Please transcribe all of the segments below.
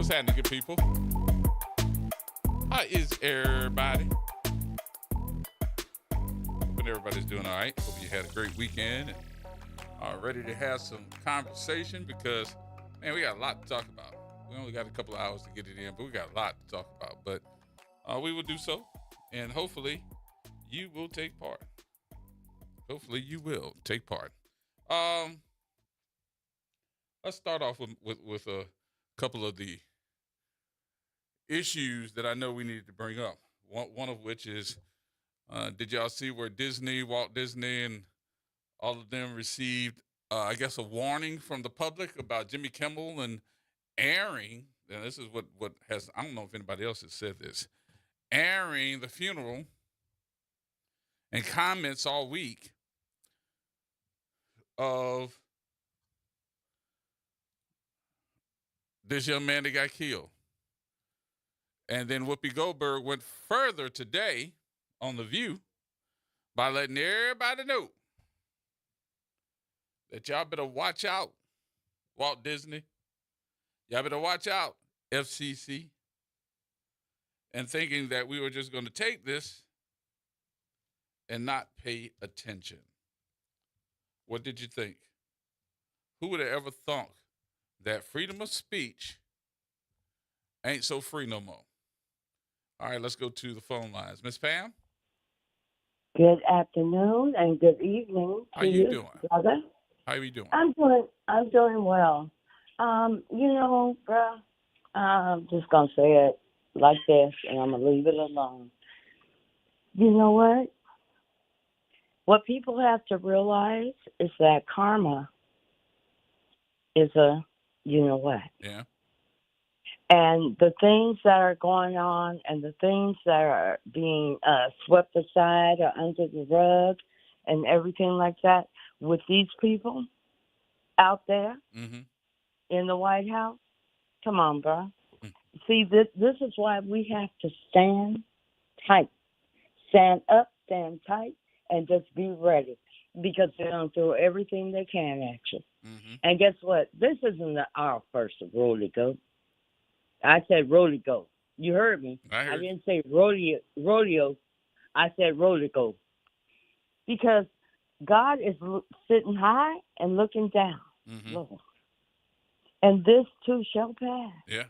happening, good people? How is everybody? Hoping everybody's doing all right. Hope you had a great weekend and are ready to have some conversation because, man, we got a lot to talk about. We only got a couple of hours to get it in, but we got a lot to talk about. But we will do so, and hopefully you will take part. Hopefully you will take part. Um, let's start off with a couple of the issues that I know we needed to bring up. One of which is, did y'all see where Walt Disney, and all of them received, I guess, a warning from the public about Jimmy Kimmel and airing? And this is what has, I don't know if anybody else has said this, airing the funeral and comments all week of this young man that got killed. And then Whoopi Goldberg went further today on The View by letting everybody know that y'all better watch out, Walt Disney. Y'all better watch out, FCC. And thinking that we were just going to take this and not pay attention. What did you think? Who would have ever thought that freedom of speech ain't so free no more? All right, let's go to the phone lines. Miss Pam? Good afternoon and good evening How to you you, doing? brother. How you doing? I'm doing well. Bruh, I'm just gonna say it like this, and I'm gonna leave it alone. You know what? What people have to realize is that karma is a, you know what? Yeah. And the things that are going on and the things that are being swept aside or under the rug and everything like that with these people out there in the White House, come on, bro. See, this is why we have to stand tight. Stand up, stand tight, and just be ready because they're going to throw everything they can at you. And guess what? This isn't our first rodeo. I said rodeo. You heard me. I didn't say rodeo. I said rodeo. Because God is sitting high and looking down. Lord. And this too shall pass. Yeah.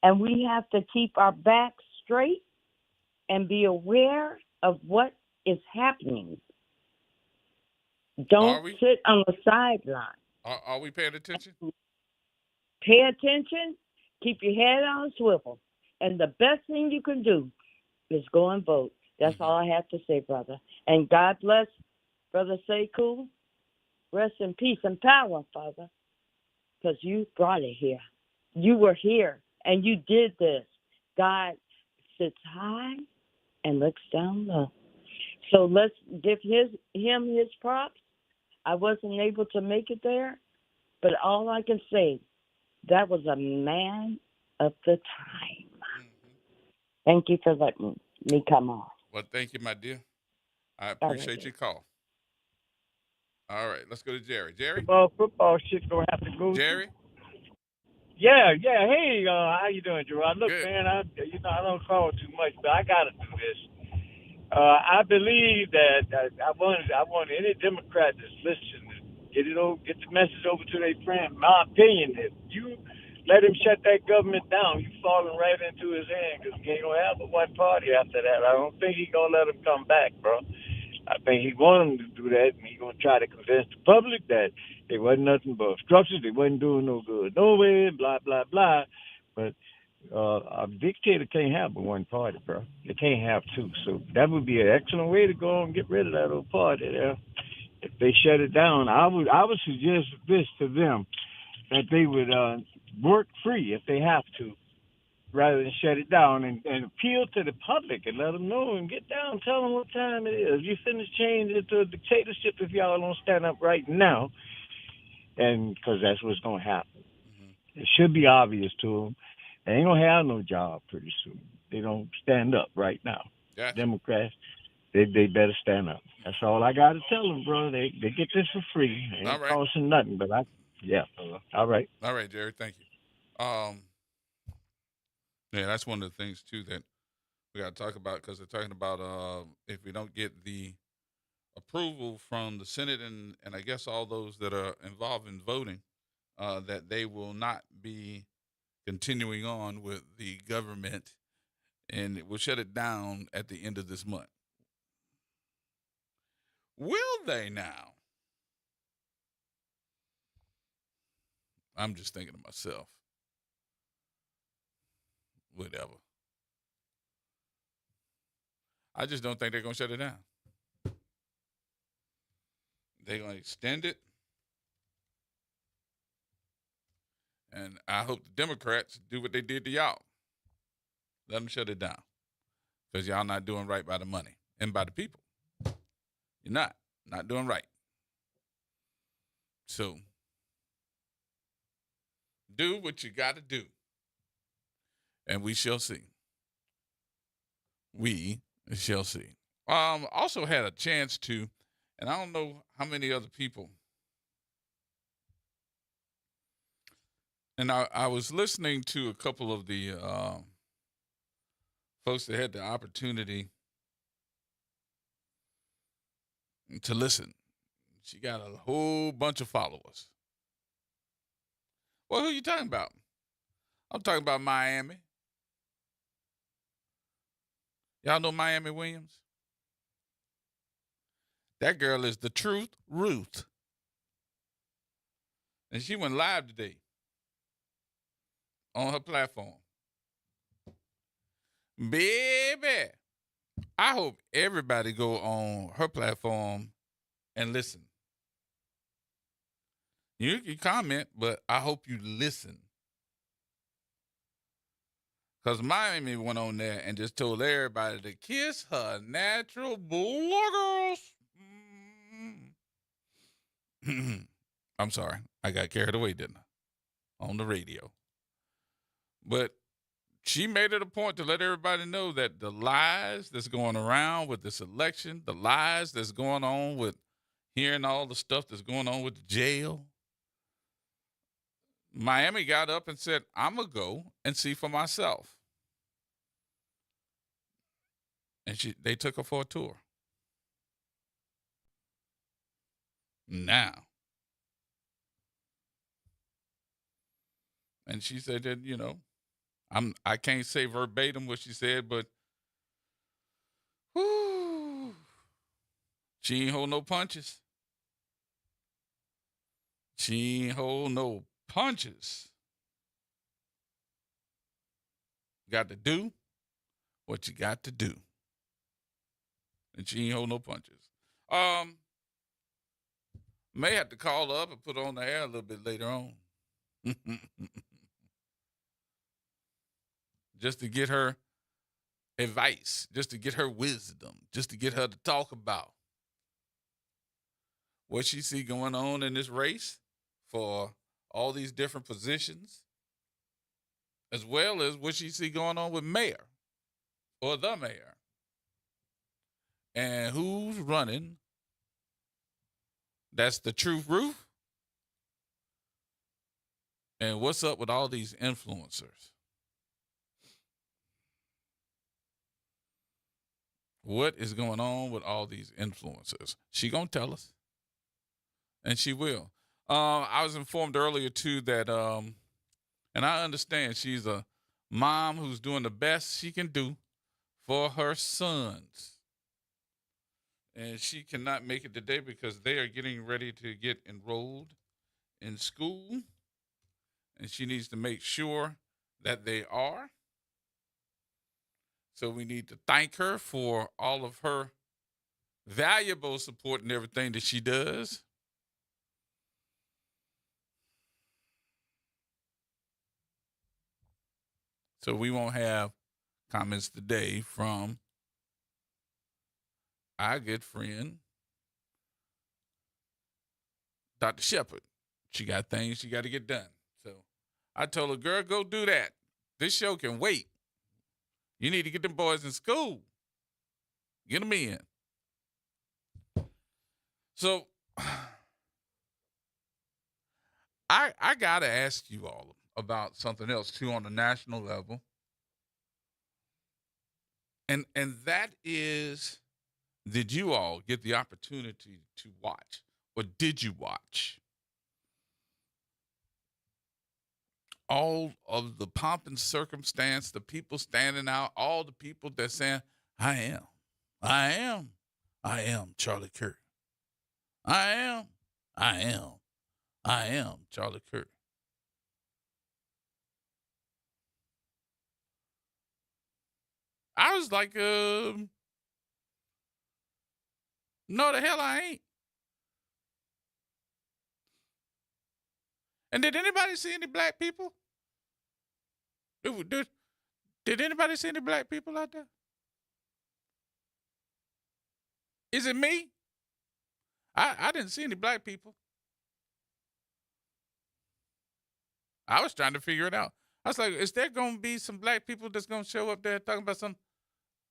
And we have to keep our backs straight and be aware of what is happening. Don't sit on the sideline. Are we paying attention? Pay attention. Keep your head on a swivel. And the best thing you can do is go and vote. That's all I have to say, brother. And God bless Brother Sekou. Rest in peace and power, Father, because you brought it here. You were here, and you did this. God sits high and looks down low. So let's give him his props. I wasn't able to make it there, but all I can say, that was a man of the time. Thank you for letting me come on. Well, thank you, my dear. I appreciate your call. All right, let's go to Jerry. Jerry? Football shit gonna have to go. Jerry? Yeah. Hey, how you doing, Gerod? Look, good. Man, I don't call too much, but I gotta do this. I believe that I want any Democrat that's listening to get the message over to their friend. My opinion is, you let him shut that government down, you falling right into his hand because he ain't gonna have but one party after that. I don't think he's gonna let him come back, bro. I think he wanted him to do that, and he's going to try to convince the public that they wasn't nothing but obstructions, they wasn't doing no good nowhere, blah, blah, blah. But a dictator can't have but one party, bro. They can't have two. So that would be an excellent way to go and get rid of that old party there. If they shut it down, I would suggest this to them, that they would work free if they have to, rather than shut it down, and appeal to the public and let them know and get down, tell them what time it is. You finna change it to a dictatorship if y'all don't stand up right now, and because that's what's going to happen. It should be obvious to them. They ain't going to have no job pretty soon. They don't stand up right now. Gotcha. Democrats, they better stand up. That's all I got to tell them, bro. They get this for free. It ain't costing nothing, but yeah. All right. All right, Jerry, thank you. Yeah, that's one of the things too that we got to talk about because they're talking about if we don't get the approval from the Senate and I guess all those that are involved in voting, that they will not be continuing on with the government and it will shut it down at the end of this month. Will they now? I'm just thinking to myself, whatever. I just don't think they're going to shut it down. They're going to extend it. And I hope the Democrats do what they did to y'all. Let them shut it down. Because y'all not doing right by the money and by the people. You're not doing right. So do what you got to do. And we shall see. We shall see. Also had a chance to, and I don't know how many other people. And I was listening to a couple of the folks that had the opportunity to listen. She got a whole bunch of followers. Well, who are you talking about? I'm talking about Miami. Y'all know Miami Williams? That girl is the truth, Ruth. And she went live today on her platform. Baby, I hope everybody go on her platform and listen. You can comment, but I hope you listen. Because Miami went on there and just told everybody to kiss her natural boogers. I'm sorry. I got carried away, didn't I? On the radio. But she made it a point to let everybody know that the lies that's going around with this election, the lies that's going on with hearing all the stuff that's going on with the jail, Miami got up and said, I'm going to go and see for myself. And they took her for a tour. Now. And she said that, I can't say verbatim what she said, but whoo, she ain't hold no punches. She ain't hold no punches. Got to do what you got to do. And she ain't hold no punches. May have to call her up and put her on the air a little bit later on. Just to get her advice, just to get her wisdom, just to get her to talk about what she see going on in this race for all these different positions, as well as what she see going on with mayor or the mayor. And who's running? That's the truth, Ruth. And what's up with all these influencers? What is going on with all these influencers? She gonna tell us, and she will. I was informed earlier too that, and I understand she's a mom who's doing the best she can do for her sons, and she cannot make it today because they are getting ready to get enrolled in school, and she needs to make sure that they are. So we need to thank her for all of her valuable support and everything that she does. So we won't have comments today from our good friend, Dr. Shepard. She got things she got to get done. So I told her, girl, go do that. This show can wait. You need to get them boys in school. Get them in. So I got to ask you all about something else, too, on the national level. And that is, did you all get the opportunity to watch, or did you watch all of the pomp and circumstance, the people standing out, all the people that saying, I am Charlie Kirk. I am Charlie Kirk. I was like, no, the hell I ain't. And did anybody see any black people? Did anybody see any black people out there? Is it me? I didn't see any black people. I was trying to figure it out. I was like, is there going to be some black people that's going to show up there talking about something?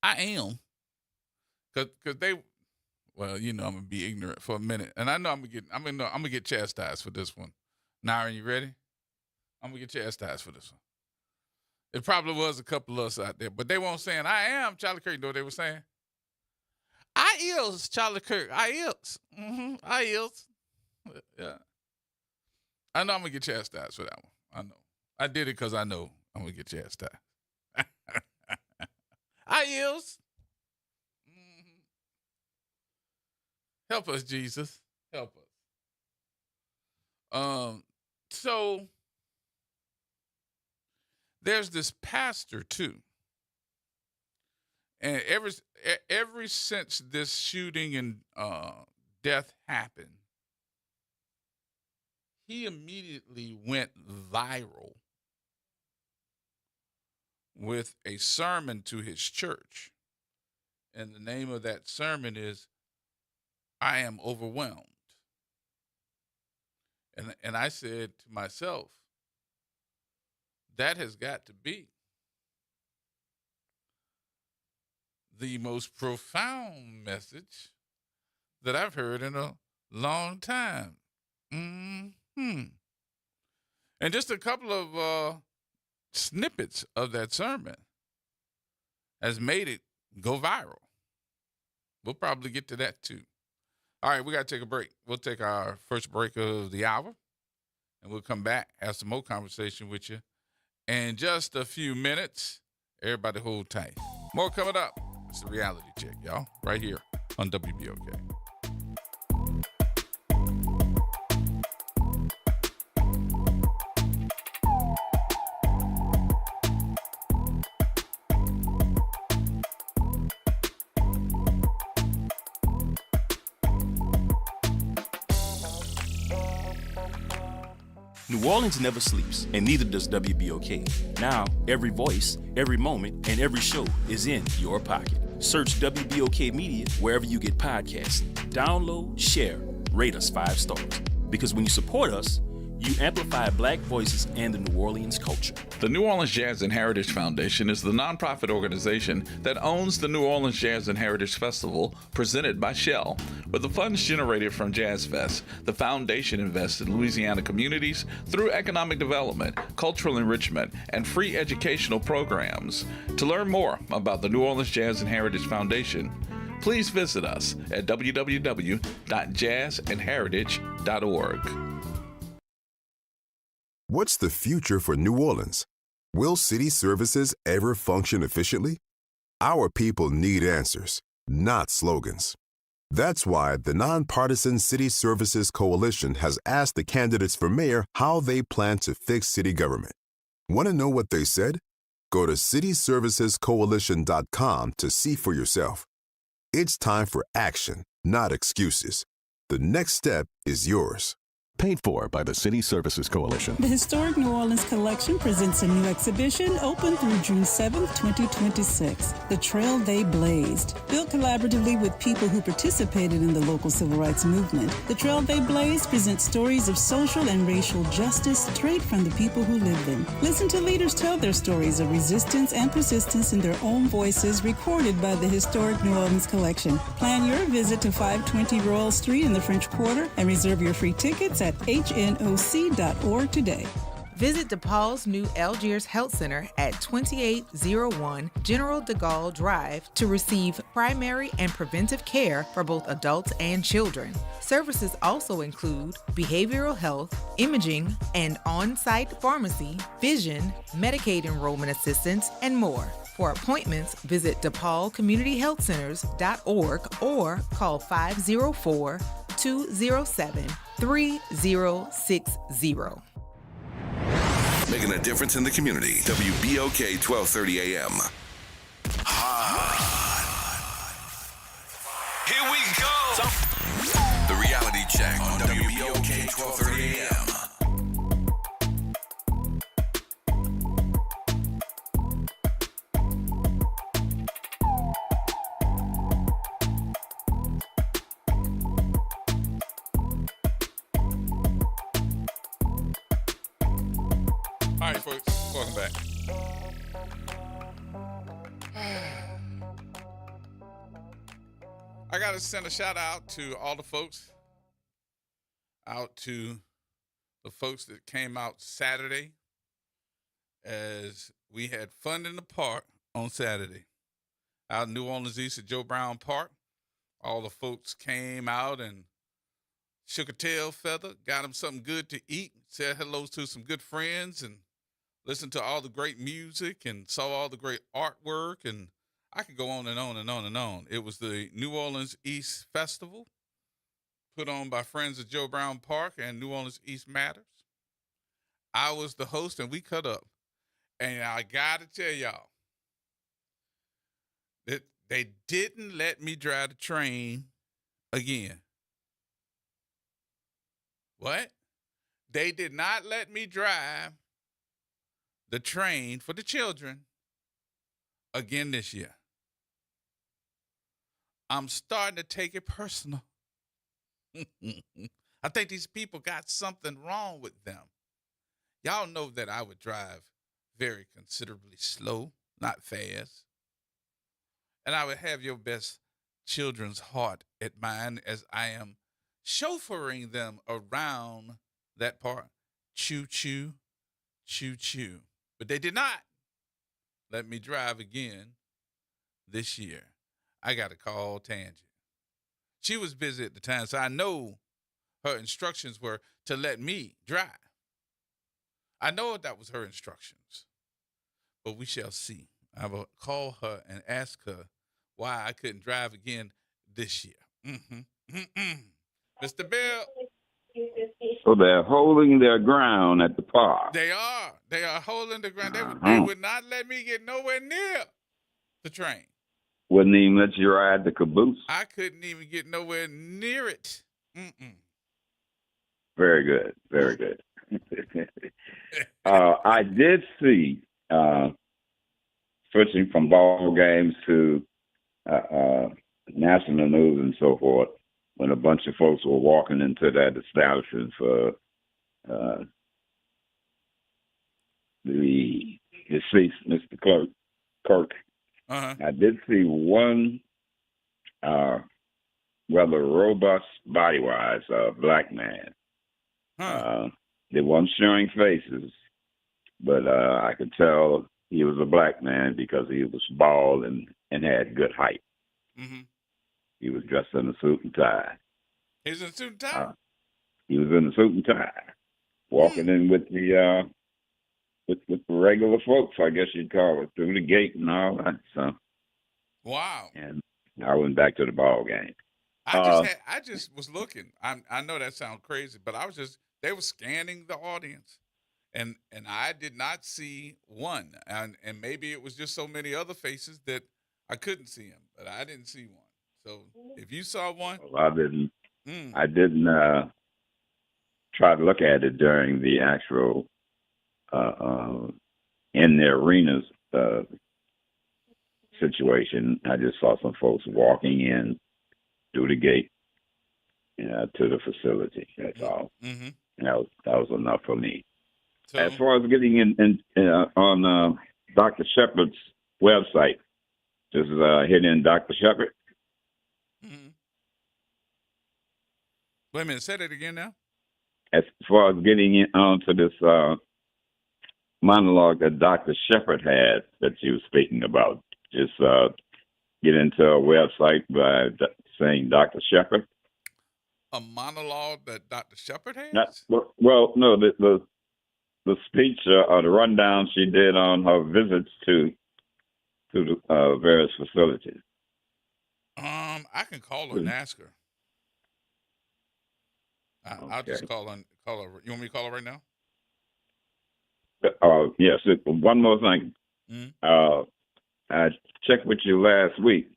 I am. Because they, well, you know, I'm going to be ignorant for a minute. And I know I'm going to get chastised for this one. Nara, you ready? I'm going to get chastised for this one. It probably was a couple of us out there, but they weren't saying, I am Charlie Kirk. You know what they were saying? I is Charlie Kirk. I is. I is. Yeah. I know I'm going to get chastised for that one. I know. I did it because I know I'm going to get chastised. I is. Help us, Jesus. Help us. So there's this pastor too. And ever since this shooting and death happened, he immediately went viral with a sermon to his church. And the name of that sermon is, I am overwhelmed. And I said to myself, that has got to be the most profound message that I've heard in a long time. And just a couple of snippets of that sermon has made it go viral. We'll probably get to that too. All right, we got to take a break. We'll take our first break of the hour, and we'll come back, have some more conversation with you in just a few minutes. Everybody hold tight. More coming up. It's the Reality Check, y'all, right here on WBOK. New Orleans never sleeps, and neither does WBOK. Now, every voice, every moment, and every show is in your pocket. Search WBOK Media wherever you get podcasts. Download, share, rate us 5 stars. Because when you support us, you amplify Black voices and the New Orleans culture. The New Orleans Jazz and Heritage Foundation is the nonprofit organization that owns the New Orleans Jazz and Heritage Festival, presented by Shell. With the funds generated from Jazz Fest, the foundation invests in Louisiana communities through economic development, cultural enrichment, and free educational programs. To learn more about the New Orleans Jazz and Heritage Foundation, please visit us at www.jazzandheritage.org. What's the future for New Orleans? Will city services ever function efficiently? Our people need answers, not slogans. That's why the Nonpartisan City Services Coalition has asked the candidates for mayor how they plan to fix city government. Want to know what they said? Go to cityservicescoalition.com to see for yourself. It's time for action, not excuses. The next step is yours. Paid for by the City Services Coalition. The Historic New Orleans Collection presents a new exhibition open through June 7th, 2026. The Trail They Blazed. Built collaboratively with people who participated in the local civil rights movement, The Trail They Blazed presents stories of social and racial justice straight from the people who lived them. Listen to leaders tell their stories of resistance and persistence in their own voices, recorded by the Historic New Orleans Collection. Plan your visit to 520 Royal Street in the French Quarter and reserve your free tickets at hnoc.org today. Visit DePaul's new Algiers Health Center at 2801 General de Gaulle Drive to receive primary and preventive care for both adults and children. Services also include behavioral health, imaging, and on-site pharmacy, vision, Medicaid enrollment assistance, and more. For appointments, visit DePaulCommunityHealthCenters.org or call 504-207-3060. Making a difference in the community. WBOK 1230 AM. Here we go. The reality check on WBOK 1230 AM. All right, folks, welcome back. I got to send a shout out to all the folks, out to the folks that came out Saturday as we had fun in the park on Saturday. Out in New Orleans East at Joe Brown Park, all the folks came out and shook a tail feather, got them something good to eat, said hello to some good friends, and listened to all the great music and saw all the great artwork, and I could go on and on and on and on. It was the New Orleans East Festival put on by Friends of Joe Brown Park and New Orleans East Matters. I was the host, and we cut up. And I got to tell y'all that they didn't let me drive the train again. What? They did not let me drive the train for the children again this year. I'm starting to take it personal. I think these people got something wrong with them. Y'all know that I would drive very considerably slow, not fast. And I would have your best children's heart at mine as I am chauffeuring them around that part. Choo-choo, choo-choo. But they did not let me drive again this year. I got to call Tangent. She was busy at the time, so I know her instructions were to let me drive. I know that was her instructions, but we shall see. I will call her and ask her why I couldn't drive again this year. Mr. Bill. So they're holding their ground at the park. They are. They are holding the ground. They would not let me get nowhere near the train. Wouldn't even let you ride the caboose. I couldn't even get nowhere near it. Very good. Very good. I did see, switching from ball games to national news and so forth, when a bunch of folks were walking into that establishment for the deceased Mr. Kirk. I did see one rather robust body-wise black man. They weren't showing faces, but I could tell he was a black man because he was bald and had good height. He was dressed in a suit and tie. He was in a suit and tie? He was in a suit and tie, walking in with the with the regular folks, I guess you'd call it, through the gate and all that. So, wow. And I went back to the ball game. I just was looking. I know that sounds crazy, but they were scanning the audience, and I did not see one, and maybe it was just so many other faces that I couldn't see him, but I didn't see one. So if you saw one, well, I didn't try to look at it during the actual in the arenas situation. I just saw some folks walking in through the gate to the facility. That's all. And that was enough for me. So, as far as getting in on Dr. Shepard's website, just hit in Dr. Shepard. Wait a minute, say that again now. As far as getting onto this monologue that Dr. Shepard had that you were speaking about. Just get into a website by saying Dr. Shepard. A monologue that Dr. Shepard has? Well, no, the speech or the rundown she did on her visits to the various facilities. I can call her and ask her. I'll just call her. You want me to call her right now? Yes. One more thing. Mm-hmm. I checked with you last week,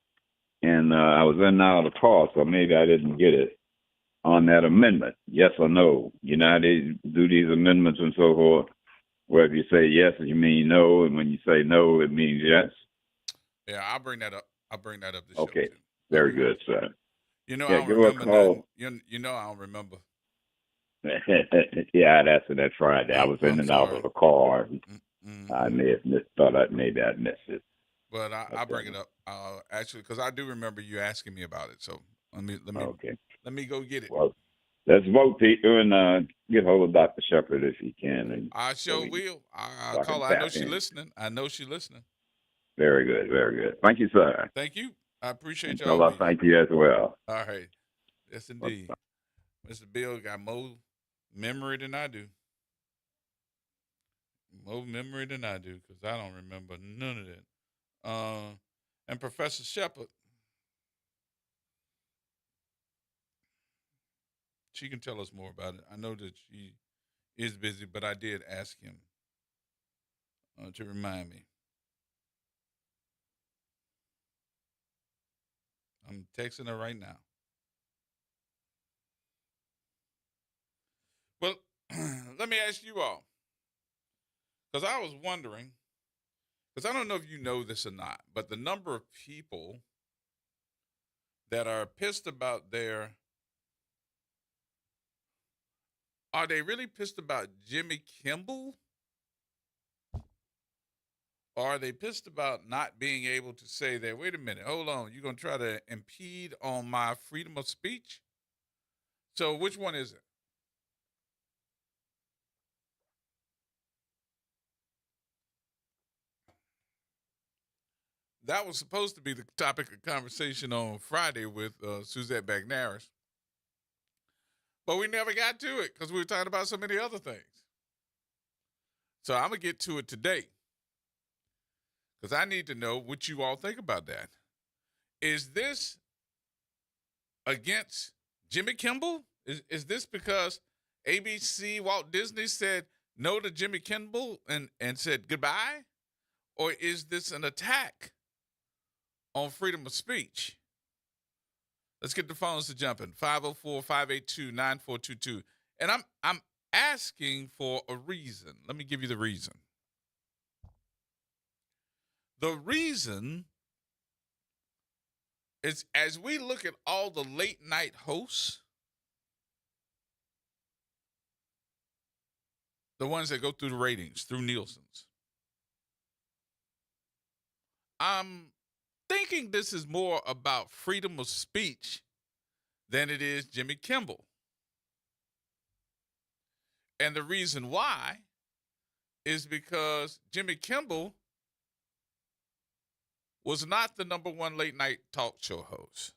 and I was in and out of the call, so maybe I didn't get it on that amendment. Yes or no? You know how they do these amendments and so forth, where if you say yes, you mean no, and when you say no, it means yes. Yeah, I'll bring that up. This okay. show too. Very good, sir. You know, yeah, I don't remember nothing. You know, I don't remember. Yeah, I'd asked that Friday. I was in and out of the car. Mm-hmm. I may have thought maybe I'd missed it. But I'll bring it up. Actually, because I do remember you asking me about it. So let me go get it. Well, let's vote, Peter, and get hold of Dr. Shepard if you can. And I sure will. I'll call her. I know she's listening. Very good. Very good. Thank you, sir. Thank you. I appreciate y'all. Well, thank you as well. All right. Yes, indeed. Mr. Bill got more memory than I do. More memory than I do, because I don't remember none of that. And Professor Shepard, she can tell us more about it. I know that she is busy, but I did ask him to remind me. I'm texting her right now. Well, let me ask you all, because I was wondering, because I don't know if you know this or not, but the number of people that are pissed about are they really pissed about Jimmy Kimmel? Or are they pissed about not being able to say that, wait a minute, hold on, you're going to try to impede on my freedom of speech? So which one is it? That was supposed to be the topic of conversation on Friday with Suzette Bagnaris. But we never got to it because we were talking about so many other things. So I'm going to get to it today because I need to know what you all think about that. Is this against Jimmy Kimmel? Is this because ABC, Walt Disney said no to Jimmy Kimmel and said goodbye? Or is this an attack on freedom of speech? Let's get the phones to jumping. 504-582-9422. And I'm asking for a reason. Let me give you the reason. The reason is, as we look at all the late night hosts, the ones that go through the ratings, through Nielsen's, I'm thinking this is more about freedom of speech than it is Jimmy Kimmel. And the reason why is because Jimmy Kimmel was not the number one late night talk show host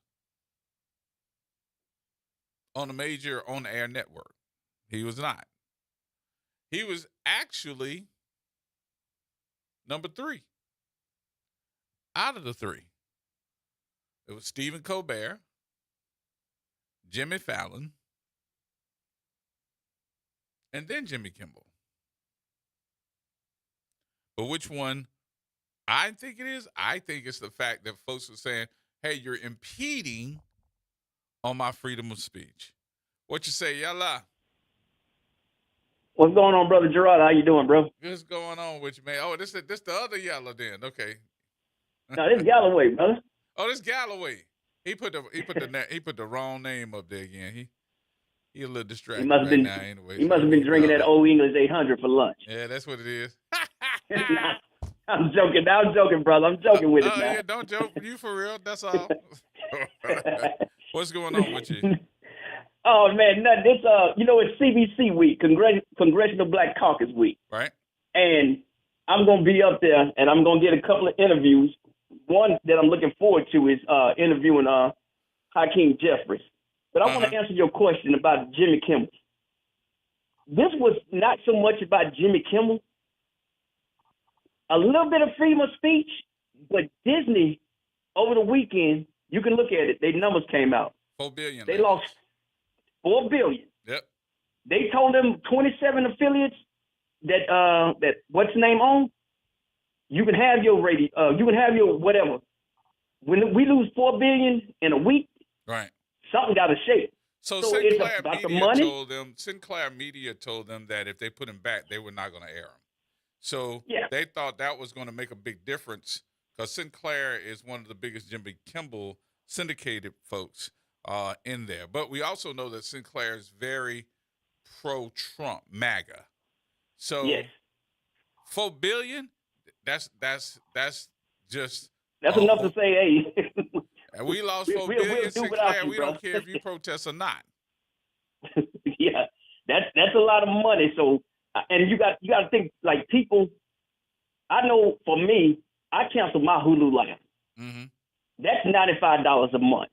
on a major on-air network. He was not. He was actually number 3 out of the 3. It was Stephen Colbert, Jimmy Fallon, and then Jimmy Kimmel. But which one I think it is? I think it's the fact that folks are saying, hey, you're impeding on my freedom of speech. What you say, Yalla? What's going on, Brother Gerod? How you doing, bro? What's going on with you, man? Oh, this the other Yalla then. Okay. No, this is Galloway, brother. Oh, this Galloway. He put the wrong name up there again. He a little distracted he must have right been, now anyway. He must have been drinking that old English 800 for lunch. Yeah, that's what it is. I'm joking. I'm joking, brother. I'm joking with it now. Yeah, don't joke. You for real. That's all. What's going on with you? Oh, man, nothing. It's, it's CBC week, Congressional Black Caucus week. Right. and I'm going to be up there, and I'm going to get a couple of interviews. One that I'm looking forward to is interviewing Hakeem Jeffries. But I want to answer your question about Jimmy Kimmel. This was not so much about Jimmy Kimmel. A little bit of freedom of speech, but Disney, over the weekend, you can look at it. Their numbers came out. $4 billion. They lost $4 billion. Yep. They told them 27 affiliates that what's the name on? You can have your radio. You can have your whatever. When we lose $4 billion in a week, right? Something got to shake. So it's Sinclair about the Media money. told them. Sinclair Media told them that if they put him back, they were not going to air him. So they thought that was going to make a big difference because Sinclair is one of the biggest Jimmy Kimmel syndicated folks in there. But we also know that Sinclair is very pro-Trump, MAGA. So $4 billion. That's just enough to say, hey. And we lost $4 billion, Sinclair. We don't care if you protest or not. Yeah, that's a lot of money. So, and you got to think like people. I know for me, I canceled my Hulu line. Mm-hmm. That's $95 a month,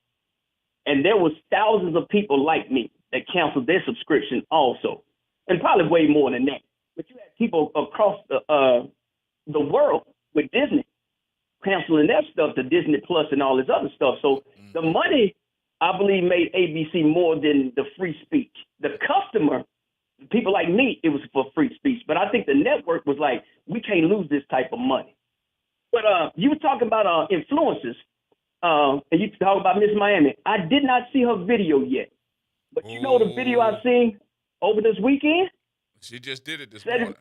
and there was thousands of people like me that canceled their subscription also, and probably way more than that. But you had people across the world with Disney canceling their stuff to Disney Plus and all this other stuff. So the money, I believe, made ABC more than the free speech. The customer, people like me, it was for free speech. But I think the network was like, we can't lose this type of money. But you were talking about influencers, and you talk about Miss Miami. I did not see her video yet. But you know the video I've seen over this weekend? She just did it this morning.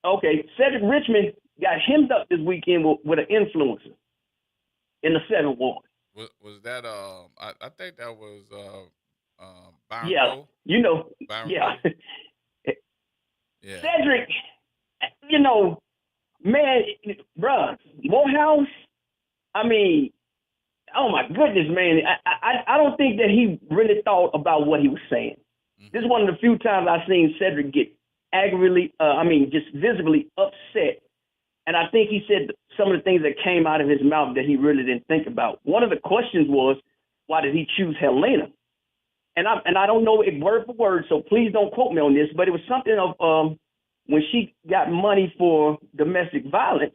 Okay, Cedric Richmond got hemmed up this weekend with an influencer in the 7th Ward. Was that I think that was Byron yeah, Cole? You know, Byron yeah. Yeah. Cedric, you know, man, bruh, Morehouse, I mean, oh my goodness, man. I don't think that he really thought about what he was saying. Mm-hmm. This is one of the few times I've seen Cedric get aggravatingly, just visibly upset. And I think he said some of the things that came out of his mouth that he really didn't think about. One of the questions was, why did he choose Helena? And I don't know it word for word, so please don't quote me on this, but it was something of when she got money for domestic violence,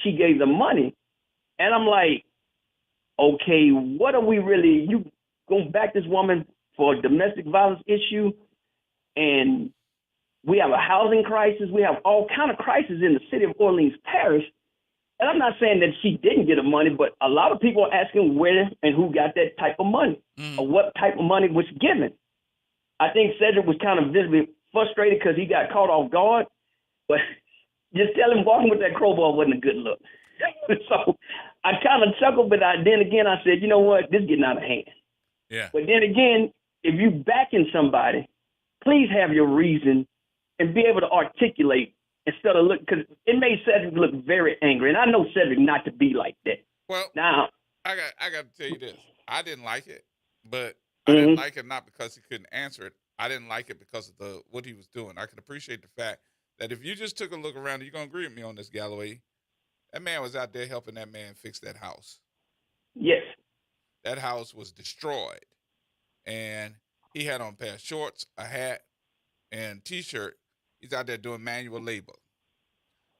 she gave the money. And I'm like, okay, what are we really, you going to back this woman for a domestic violence issue? And we have a housing crisis. We have all kind of crises in the city of Orleans Parish. And I'm not saying that she didn't get the money, but a lot of people are asking where and who got that type of money or what type of money was given. I think Cedric was kind of visibly frustrated because he got caught off guard. But just tell him walking with that crowbar wasn't a good look. So I kind of chuckled, but then again, I said, you know what? This is getting out of hand. Yeah. But then again, if you backing somebody, please have your reason and be able to articulate instead of look, because it made Cedric look very angry. And I know Cedric not to be like that. Well, now I got to tell you this. I didn't like it, but I didn't like it not because he couldn't answer it. I didn't like it because of what he was doing. I can appreciate the fact that if you just took a look around, you're going to agree with me on this, Galloway. That man was out there helping that man fix that house. Yes. That house was destroyed. And he had on a pair of shorts, a hat, and T-shirt. He's out there doing manual labor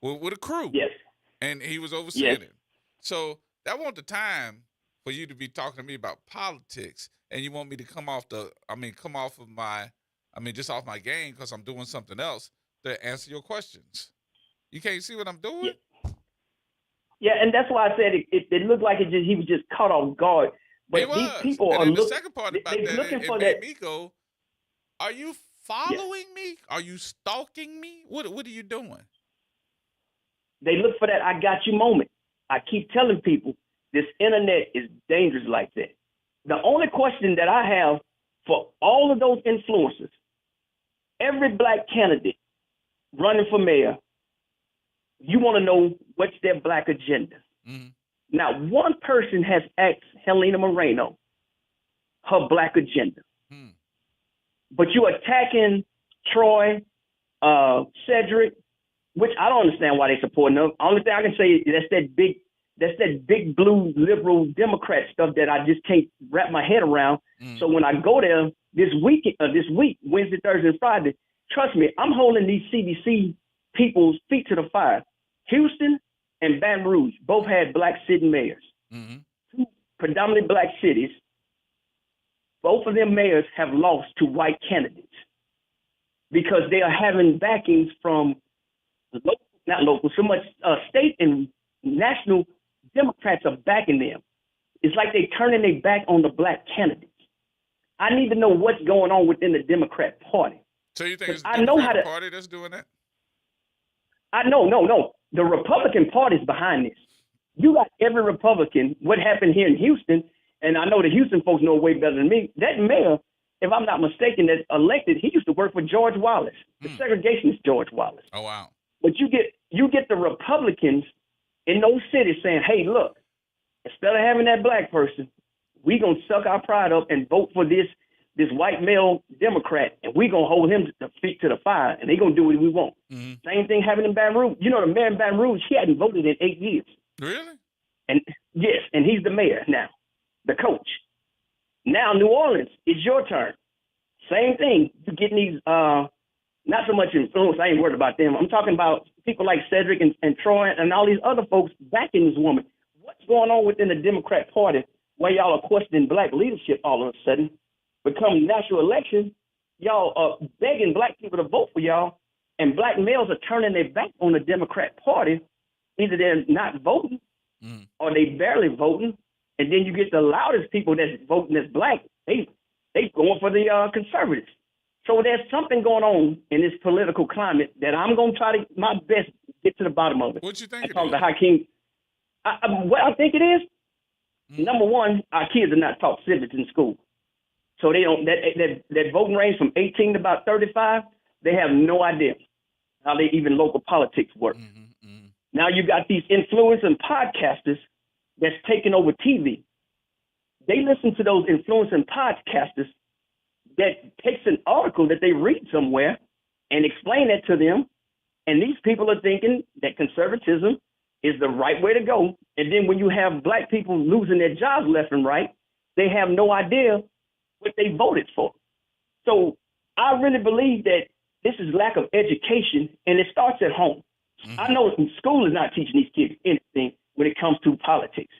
with a crew. Yes. And he was overseeing it. So that wasn't the time for you to be talking to me about politics and you want me to come off just off my game because I'm doing something else to answer your questions. You can't see what I'm doing? Yeah, and that's why I said it looked like he was just caught off guard. But these people and are then the second part about that, looking for made that. me go, are you following me? Are you stalking me? What are you doing? They look for that I got you moment. I keep telling people this internet is dangerous like that. The only question that I have for all of those influencers, every black candidate running for mayor, you want to know what's their black agenda. Mm-hmm. Now, one person has asked Helena Moreno her black agenda. But you're attacking Troy, Cedric, which I don't understand why they supporting them. Only thing I can say is that's that big blue liberal Democrat stuff that I just can't wrap my head around. So when I go there this week, Wednesday, Thursday, and Friday, trust me, I'm holding these CDC people's feet to the fire. Houston and Baton Rouge both had black sitting mayors. Two predominantly black cities. Both of them mayors have lost to white candidates because they are having backings from state and national Democrats are backing them. It's like they're turning their back on the black candidates. I need to know what's going on within the Democrat Party. So you think it's the Democratic Party that's doing that? No. The Republican Party is behind this. You got every Republican. What happened here in Houston, and I know the Houston folks know way better than me. That mayor, if I'm not mistaken, that elected, he used to work for George Wallace. The segregationist George Wallace. Oh, wow. But you get the Republicans in those cities saying, hey, look, instead of having that black person, we going to suck our pride up and vote for this white male Democrat, and we going to hold him to feet to the fire, and they going to do what we want. Same thing happened in Baton Rouge. You know, the mayor in Baton Rouge, he hadn't voted in 8 years. Really? And yes, and he's the mayor now, the coach. Now New Orleans, it's your turn. Same thing. You're getting these, not so much influence, I ain't worried about them. I'm talking about people like Cedric and Troy and all these other folks backing this woman. What's going on within the Democrat Party where y'all are questioning black leadership all of a sudden? Become national elections, y'all are begging black people to vote for y'all, and black males are turning their back on the Democrat Party. Either they're not voting or they barely voting, and then you get the loudest people that's voting that's black, they going for the conservatives. So there's something going on in this political climate that I'm going to try to my best to get to the bottom of it. What you think? I talked to Hakeem. What I think it is, number one, our kids are not taught civics in school. So they don't that voting range from 18 to about 35, they have no idea how even local politics work. Now you got these influencers and podcasters that's taking over TV. They listen to those influencers and podcasters that takes an article that they read somewhere and explain that to them. And these people are thinking that conservatism is the right way to go. And then when you have black people losing their jobs left and right, they have no idea what they voted for. So I really believe that this is lack of education, and it starts at home. I know school is not teaching these kids anything when it comes to politics.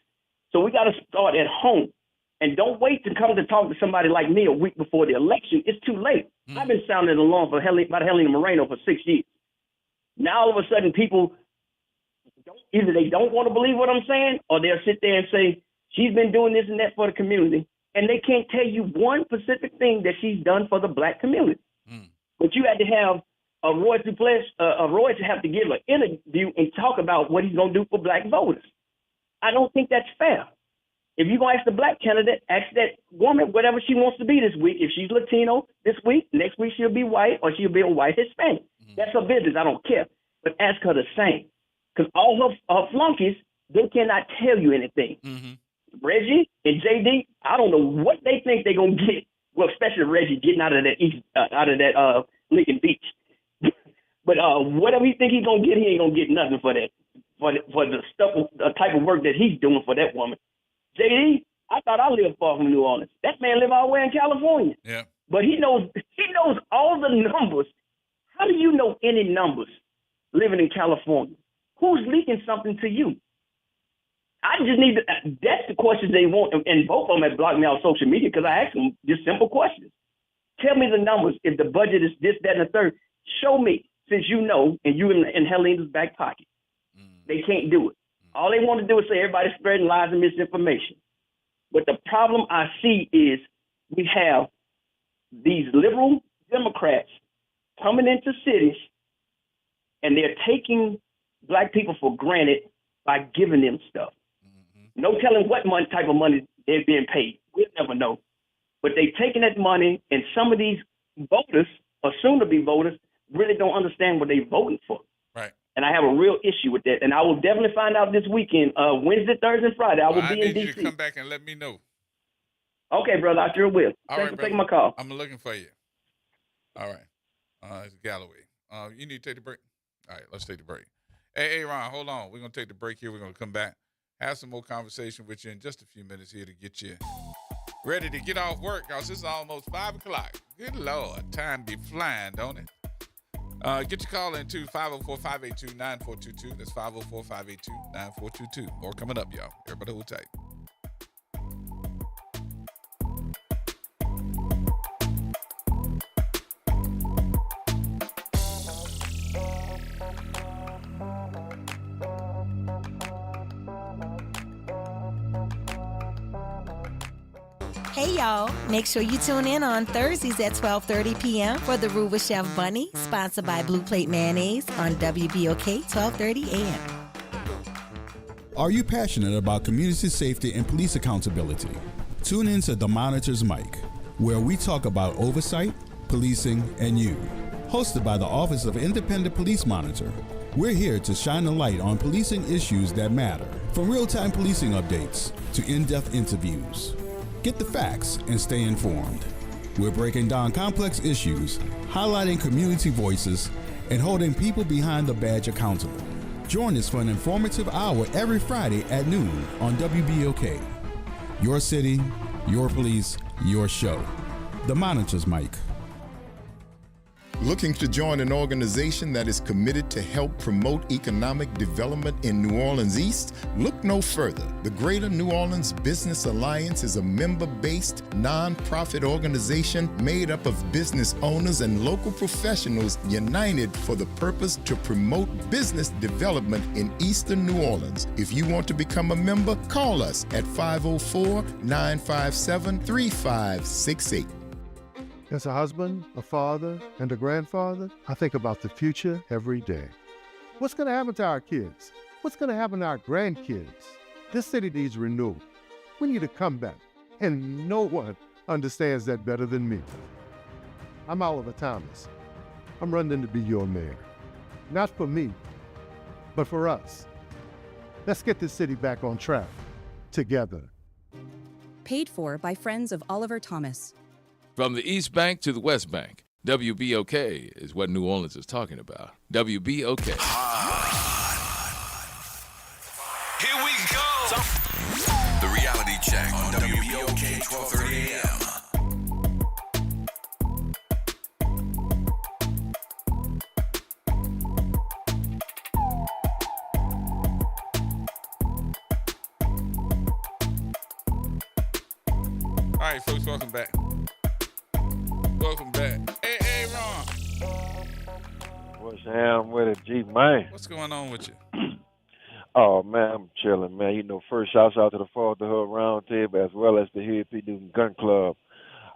So we got to start at home. And don't wait to come to talk to somebody like me a week before the election. It's too late. I've been sounding the alarm about Helena Moreno for 6 years. Now all of a sudden people, either they don't want to believe what I'm saying, or they'll sit there and say, she's been doing this and that for the community. And they can't tell you one specific thing that she's done for the black community. But you had to have a Roy to have to give an interview and talk about what he's going to do for black voters. I don't think that's fair. If you're going to ask the black candidate, ask that woman whatever she wants to be this week. If she's Latino this week, next week she'll be white or she'll be a white Hispanic. That's her business. I don't care. But ask her the same. Because all her flunkies, they cannot tell you anything. Reggie and JD, I don't know what they think they're going to get. Well, especially Reggie getting out of that Lincoln Beach. But whatever he think he's going to get, he ain't going to get nothing for that. For the stuff, the type of work that he's doing for that woman. JD, I thought I lived far from New Orleans. That man live all the way in California. Yeah. But he knows all the numbers. How do you know any numbers living in California? Who's leaking something to you? I just need to, that's the questions they want, and both of them have blocked me on social media because I asked them just simple questions. Tell me the numbers. If the budget is this, that, and the third, show me, since you know, and you in Helena's back pocket. They can't do it. All they want to do is say everybody's spreading lies and misinformation. But the problem I see is we have these liberal Democrats coming into cities, and they're taking black people for granted by giving them stuff. No telling what type of money they're being paid. We'll never know. But they're taking that money, and some of these voters, or soon-to-be voters, really don't understand what they're voting for. Right. And I have a real issue with that. And I will definitely find out this weekend, Wednesday, Thursday, and Friday. I will be in D.C. I need you to come back and let me know. Okay, brother. I sure will. Thanks for taking my call. I'm looking for you. All right. It's Galloway. You need to take the break? All right, let's take the break. Hey, Ron, hold on. We're going to take the break here. We're going to come back, have some more conversation with you in just a few minutes here to get you ready to get off work, because it's almost 5 o'clock. Good Lord. Time be flying, don't it? Get your call in to 504-582-9422. That's 504-582-9422. More coming up, y'all. Everybody hold tight. Hey, y'all. Make sure you tune in on Thursdays at 12:30 p.m. for the Roux with Chef Bunny, sponsored by Blue Plate Mayonnaise on WBOK 12:30 a.m. Are you passionate about community safety and police accountability? Tune in to The Monitor's Mic, where we talk about oversight, policing, and you. Hosted by the Office of Independent Police Monitor, we're here to shine a light on policing issues that matter, from real-time policing updates to in-depth interviews. Get the facts and stay informed. We're breaking down complex issues, highlighting community voices, and holding people behind the badge accountable. Join us for an informative hour every Friday at noon on WBOK. Your city, your police, your show. The Monitor's Mic. Looking to join an organization that is committed to help promote economic development in New Orleans East? Look no further. The Greater New Orleans Business Alliance is a member-based, nonprofit organization made up of business owners and local professionals united for the purpose to promote business development in Eastern New Orleans. If you want to become a member, call us at 504-957-3568. As a husband, a father, and a grandfather, I think about the future every day. What's going to happen to our kids? What's going to happen to our grandkids? This city needs renewal. We need a comeback, and no one understands that better than me. I'm Oliver Thomas. I'm running to be your mayor. Not for me, but for us. Let's get this city back on track, together. Paid for by Friends of Oliver Thomas. From the East Bank to the West Bank, WBOK is what New Orleans is talking about. WBOK. Here we go. The reality check on WBOK 1230 AM. All right, folks, welcome back. Welcome back. Hey, Ron. What's happening with it, G, man? What's going on with you? Oh, man, I'm chilling, man. You know, first, shouts out to the Fatherhood Roundtable as well as the Hill P. Newton Gun Club.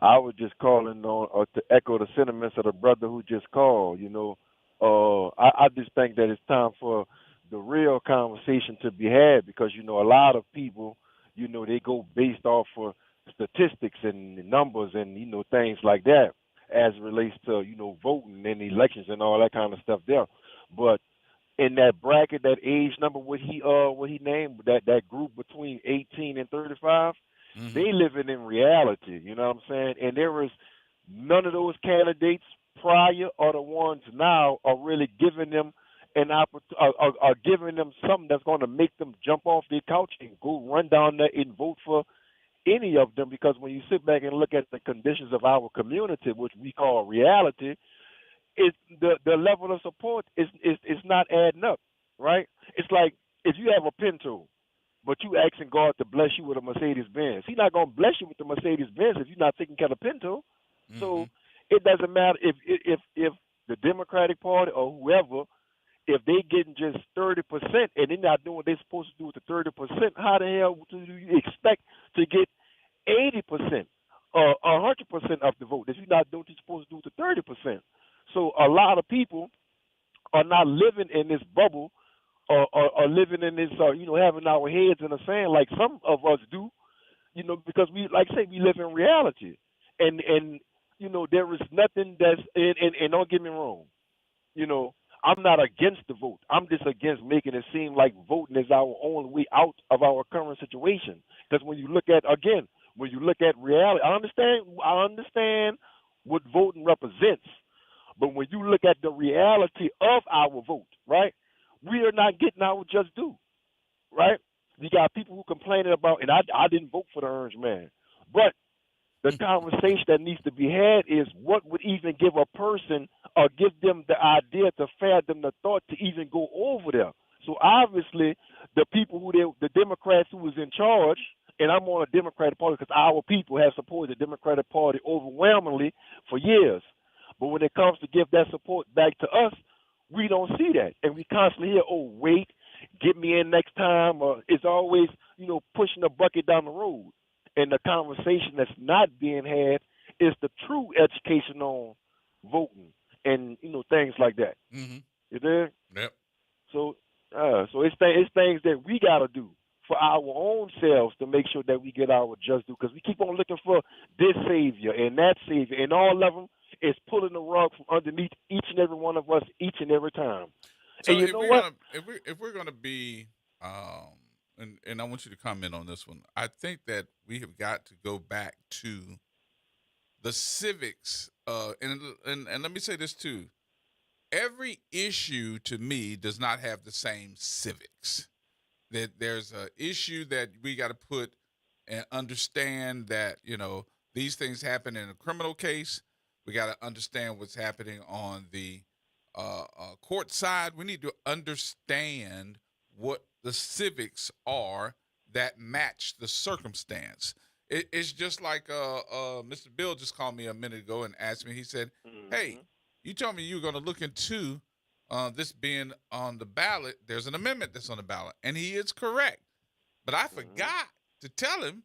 I was just calling on to echo the sentiments of the brother who just called. You know, I just think that it's time for the real conversation to be had because, you know, a lot of people, you know, they go based off of statistics and numbers and, you know, things like that as it relates to, you know, voting and elections and all that kind of stuff there. But in that bracket, that age number, what he named, that group between 18 and 35, they living in reality, you know what I'm saying? And there is none of those candidates prior or the ones now are really giving them an are giving them something that's going to make them jump off their couch and go run down there and vote for any of them, because when you sit back and look at the conditions of our community, which we call reality, the level of support is not adding up, right? It's like if you have a Pinto, but you asking God to bless you with a Mercedes Benz. He's not going to bless you with the Mercedes Benz if you're not taking care of Pinto. Mm-hmm. So it doesn't matter if the Democratic Party or whoever, if they getting just 30% and they're not doing what they're supposed to do with the 30%, how the hell do you expect to get 80% or 100% of the vote if you're not doing what you're supposed to do with the 30%? So a lot of people are not living in this bubble or living in this, you know, having our heads in the sand like some of us do, you know, because we, like I say, we live in reality. And you know, there is nothing that's, and don't get me wrong, you know, I'm not against the vote. I'm just against making it seem like voting is our only way out of our current situation. Because when you look at, again, when you look at reality, I understand what voting represents. But when you look at the reality of our vote, right? We are not getting our just due, right? You got people who complaining about, and I didn't vote for the Orange Man, but the conversation that needs to be had is what would even give a person or give them the idea to fathom the thought to even go over there. So obviously, the people the Democrats who was in charge, and I'm on a Democratic Party because our people have supported the Democratic Party overwhelmingly for years. But when it comes to give that support back to us, we don't see that. And we constantly hear, oh, wait, get me in next time. Or it's always, pushing the bucket down the road. And the conversation that's not being had is the true education on voting and, things like that. Mm-hmm. You there? Yep. So it's things that we got to do for our own selves to make sure that we get our just due, because we keep on looking for this savior and that savior, and all of them is pulling the rug from underneath each and every one of us each and every time. So and you know what? If we're gonna be, and I want you to comment on this one. I think that we have got to go back to the civics, and let me say this too. Every issue to me does not have the same civics. That there's an issue that we got to put and understand that, these things happen in a criminal case. We got to understand what's happening on the court side. We need to understand what the civics are that match the circumstance. It's just like Mr. Bill just called me a minute ago and asked me. He said, "Hey, you told me you were going to look into this being on the ballot. There's an amendment that's on the ballot," and he is correct. But I forgot to tell him,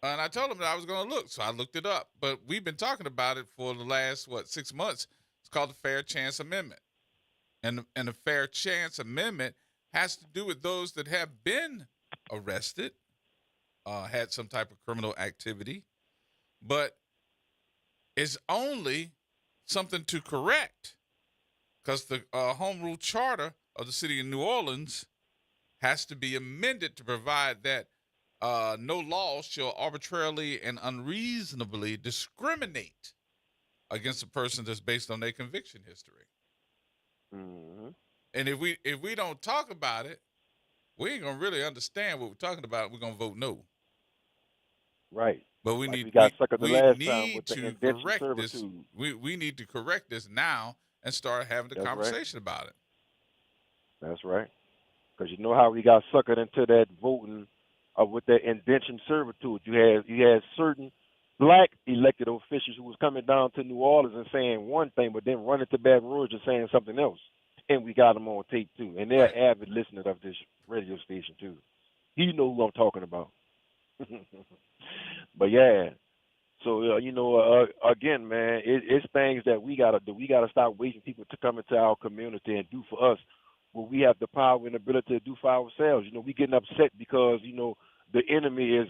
and I told him that I was going to look, so I looked it up. But we've been talking about it for the last 6 months. It's called the Fair Chance Amendment, and the Fair Chance Amendment has to do with those that have been arrested, had some type of criminal activity, but it's only something to correct, because the home rule charter of the city of New Orleans has to be amended to provide that no law shall arbitrarily and unreasonably discriminate against a person that's based on their conviction history. Mm-hmm. And if we don't talk about it, we ain't gonna really understand what we're talking about. We're gonna vote no. Right. But we got sucked we the last need time with the to indentured correct this. servitude. We need to correct this now and start having the That's conversation about it. That's right. Because you know how we got suckered into that voting with that indentured servitude. You had certain black elected officials who was coming down to New Orleans and saying one thing, but then running to Baton Rouge and saying something else. And we got them on tape too. And they're avid listeners of this radio station too. You know who I'm talking about. But yeah. So again, man, it's things that we gotta do. We gotta stop waiting people to come into our community and do for us what we have the power and ability to do for ourselves. We getting upset because the enemy is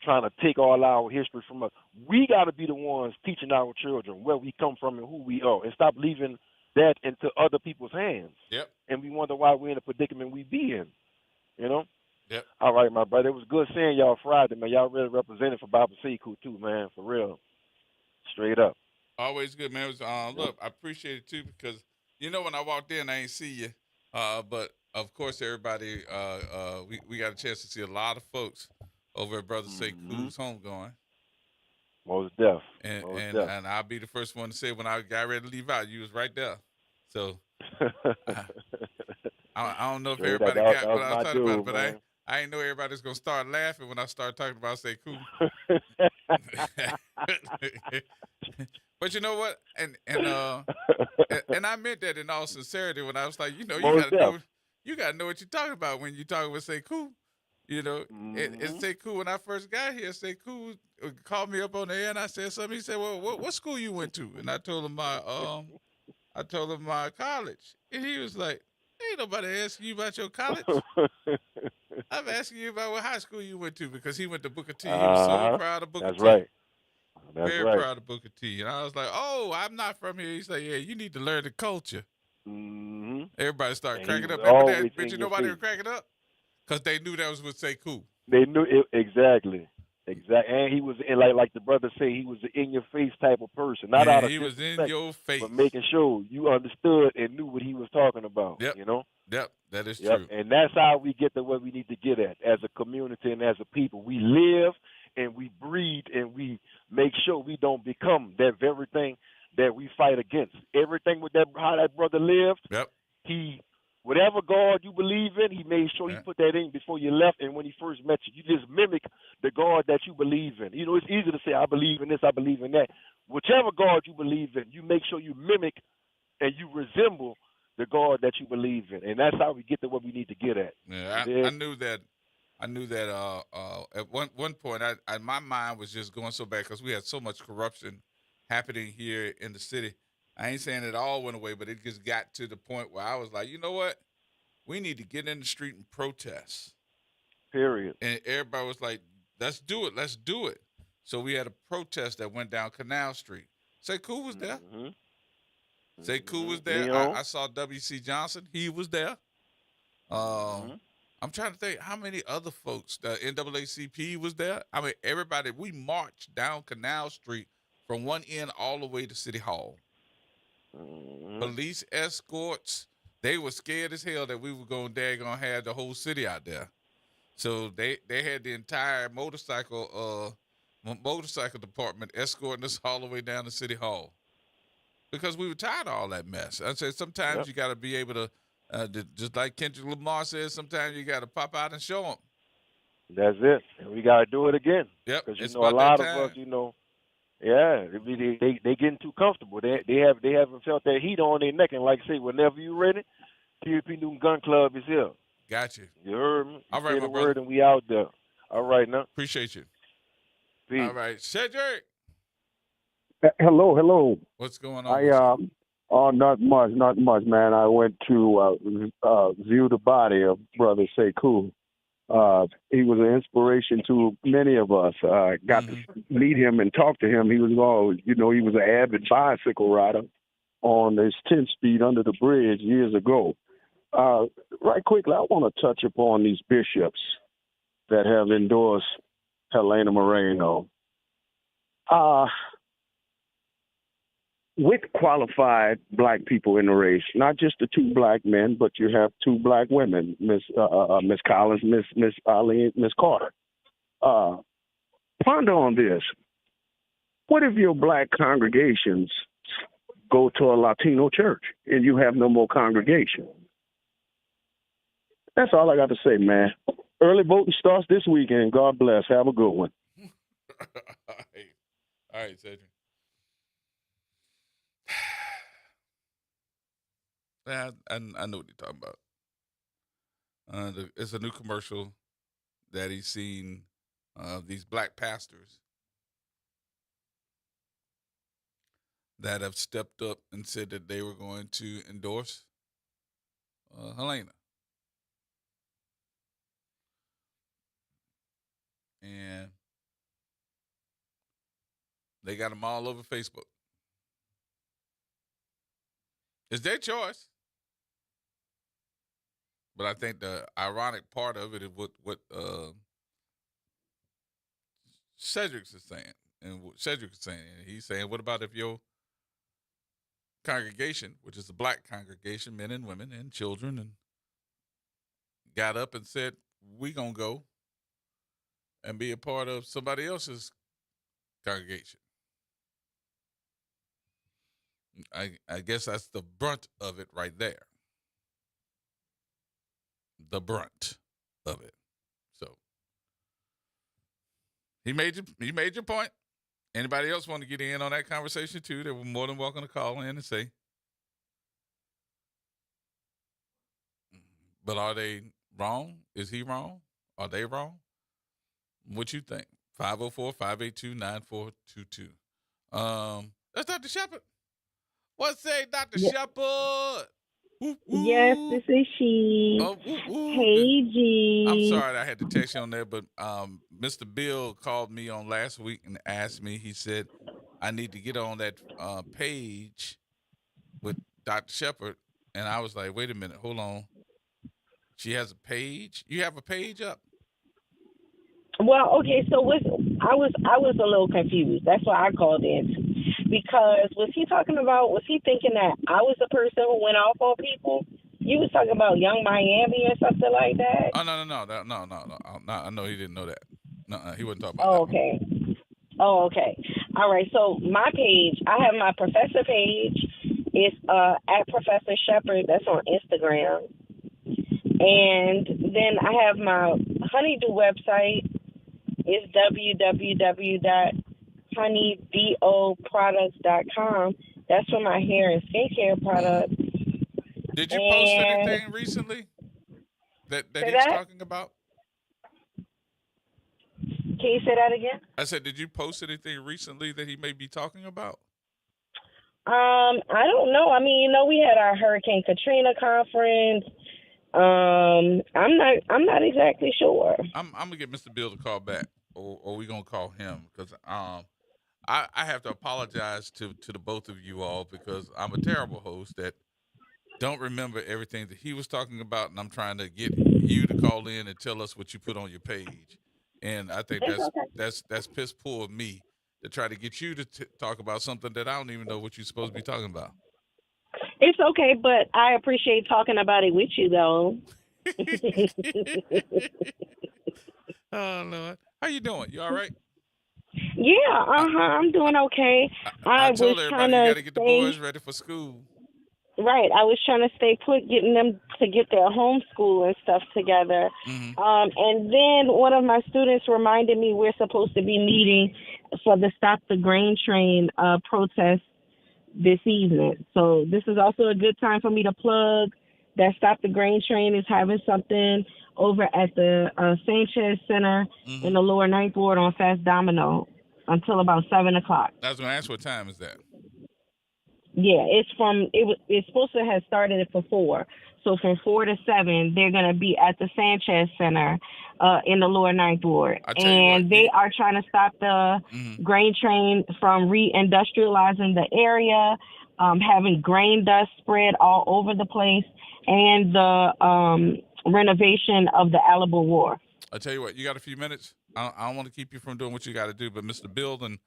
trying to take all our history from us. We gotta be the ones teaching our children where we come from and who we are, and stop leaving that into other people's hands. Yep. And we wonder why we're in the predicament we be in. Yep. All right, my brother. It was good seeing y'all Friday, man. Y'all really represented for Bible Sekou too, man. For real. Straight up. Always good, man. It was, look, I appreciate it too, because when I walked in, I ain't see you. But of course, everybody, we got a chance to see a lot of folks over at Brother Sekou's homegoing. Most deaf. And I'll be the first one to say, when I got ready to leave out, you was right there. So I don't know if everybody got what I was talking about, but I ain't know everybody's gonna start laughing when I start talking about Sekou. But you know what? And I meant that in all sincerity when I was like, you gotta know what you're talking about when you're talking with Sekou. It's Sekou. When I first got here, Sekou called me up on the air and I said something. He said, "Well, what school you went to?" And I told him my college, and he was like, "Ain't nobody asking you about your college. I'm asking you about what high school you went to," because he went to Booker T. He was so proud of Booker T. That's right. Very proud of Booker T. And I was like, "Oh, I'm not from here." He's like, "Yeah, you need to learn the culture." Mm-hmm. Everybody started cracking up. Remember that? But you know why they were cracking up? Because they knew that was with Sekou. They knew it exactly. Exactly, and he was in, like the brother say, he was an in your face type of person, not Man, out of he was disrespect, in your face. but making sure you understood and knew what he was talking about. Yep. You know. Yep, that is Yep, true. and that's how we get to where we need to get at as a community and as a people. We live and we breathe and we make sure we don't become that very thing that we fight against. Everything with that, how that brother lived. Yep. He, whatever God you believe in, he made sure he put that in before you left. And when he first met you, you just mimic the God that you believe in. You know, it's easy to say, I believe in this, I believe in that. Whichever God you believe in, you make sure you mimic and you resemble the God that you believe in, and that's how we get to what we need to get at. Yeah, I knew that. I knew that. At one point, my mind was just going so bad because we had so much corruption happening here in the city. I ain't saying it all went away, but it just got to the point where I was like, you know what? We need to get in the street and protest. Period. And everybody was like, let's do it. Let's do it. So we had a protest that went down Canal Street. Say Cool was there. Mm-hmm. Say Cool was there. I saw W.C. Johnson. He was there. I'm trying to think how many other folks. The NAACP was there. I mean, everybody. We marched down Canal Street from one end all the way to City Hall. Police escorts. They were scared as hell that we were gonna have the whole city out there. So they had the entire motorcycle department escorting us all the way down to City Hall. Because we were tired of all that mess. I said sometimes you got to be able to, just like Kendrick Lamar says, sometimes you got to pop out and show them. That's it. And we got to do it again. Yep. Because, a lot of us, they getting too comfortable. They haven't felt that heat on their neck. And like I say, whenever you're ready, PUP Newton Gun Club is here. Got you. You heard me? All right, say my the brother. word and we out there. All right, now. Appreciate you. Peace. All right. Cedric. Hello. What's going on? Not much, man. I went to view the body of Brother Sekou. He was an inspiration to many of us. Got to meet him and talk to him. He was he was an avid bicycle rider on his 10-speed under the bridge years ago. Right quickly, I want to touch upon these bishops that have endorsed Helena Moreno. With qualified black people in the race, not just the two black men, but you have two black women, Miss Collins, Miss Ali, Miss Carter. Ponder on this. What if your black congregations go to a Latino church and you have no more congregation? That's all I got to say, man. Early voting starts this weekend. God bless. Have a good one. All right, Cedric. I know what you're talking about. It's a new commercial that he's seen these black pastors that have stepped up and said that they were going to endorse Helena. And they got them all over Facebook. It's their choice. But I think the ironic part of it is what Cedric is saying. And what Cedric is saying, he's saying, what about if your congregation, which is a black congregation, men and women and children, and got up and said, we going to go and be a part of somebody else's congregation. I guess that's the brunt of it right there. The brunt of it. So he made your point. Anybody else want to get in on that conversation too? They were more than welcome to call in and say. But are they wrong? Is he wrong? Are they wrong? What you think? 504-582-9422. That's Dr. Shepard. What say, Dr. Shepard? Yes, this is she. Hey, G. I'm sorry that I had to text you on there, but Mr. Bill called me on last week and asked me. He said, I need to get on that page with Dr. Shepard. And I was like, wait a minute, hold on. She has a page? You have a page up? Well, okay, so I was a little confused. That's why I called in. Because was he thinking that I was the person who went off on people? You was talking about Young Miami or something like that? Oh, no. I know he didn't know that. No, he wasn't talking about Oh, that. okay. Oh, okay. All right. So my page, I have my professor page. It's at Professor Shepherd. That's on Instagram. And then I have my Honeydew website. It's www.honeydoproducts.com. That's for my hair and skincare products. Did you post anything recently that he's talking about? Can you say that again? I said, did you post anything recently that he may be talking about? I don't know. I mean, we had our Hurricane Katrina conference. I'm not exactly sure. I'm gonna get Mr. Bill to call back, or we gonna call him because I have to apologize to the both of you all because I'm a terrible host that don't remember everything that he was talking about, and I'm trying to get you to call in and tell us what you put on your page. And I think that's piss poor of me to try to get you to talk about something that I don't even know what you're supposed to be talking about. It's okay, but I appreciate talking about it with you, though. Oh, Lord. How you doing? You all right? Yeah, I'm doing okay. I told was everybody you got to get the boys ready for school. Right. I was trying to stay put, getting them to get their homeschool and stuff together. Mm-hmm. And then one of my students reminded me we're supposed to be meeting for the Stop the Grain Train protest this evening. So this is also a good time for me to plug that Stop the Grain Train is having something over at the Sanchez Center in the Lower Ninth Ward on Fast Domino until about 7 o'clock. I was going to ask what time is that? Yeah, it's supposed to have started for 4. So from 4 to 7, they're going to be at the Sanchez Center in the Lower Ninth Ward. And they are trying to stop the grain train from re-industrializing the area, having grain dust spread all over the place, and the renovation of the Alamo Wharf. I'll tell you what, you got a few minutes? I don't want to keep you from doing what you got to do, but Mr. Bilden,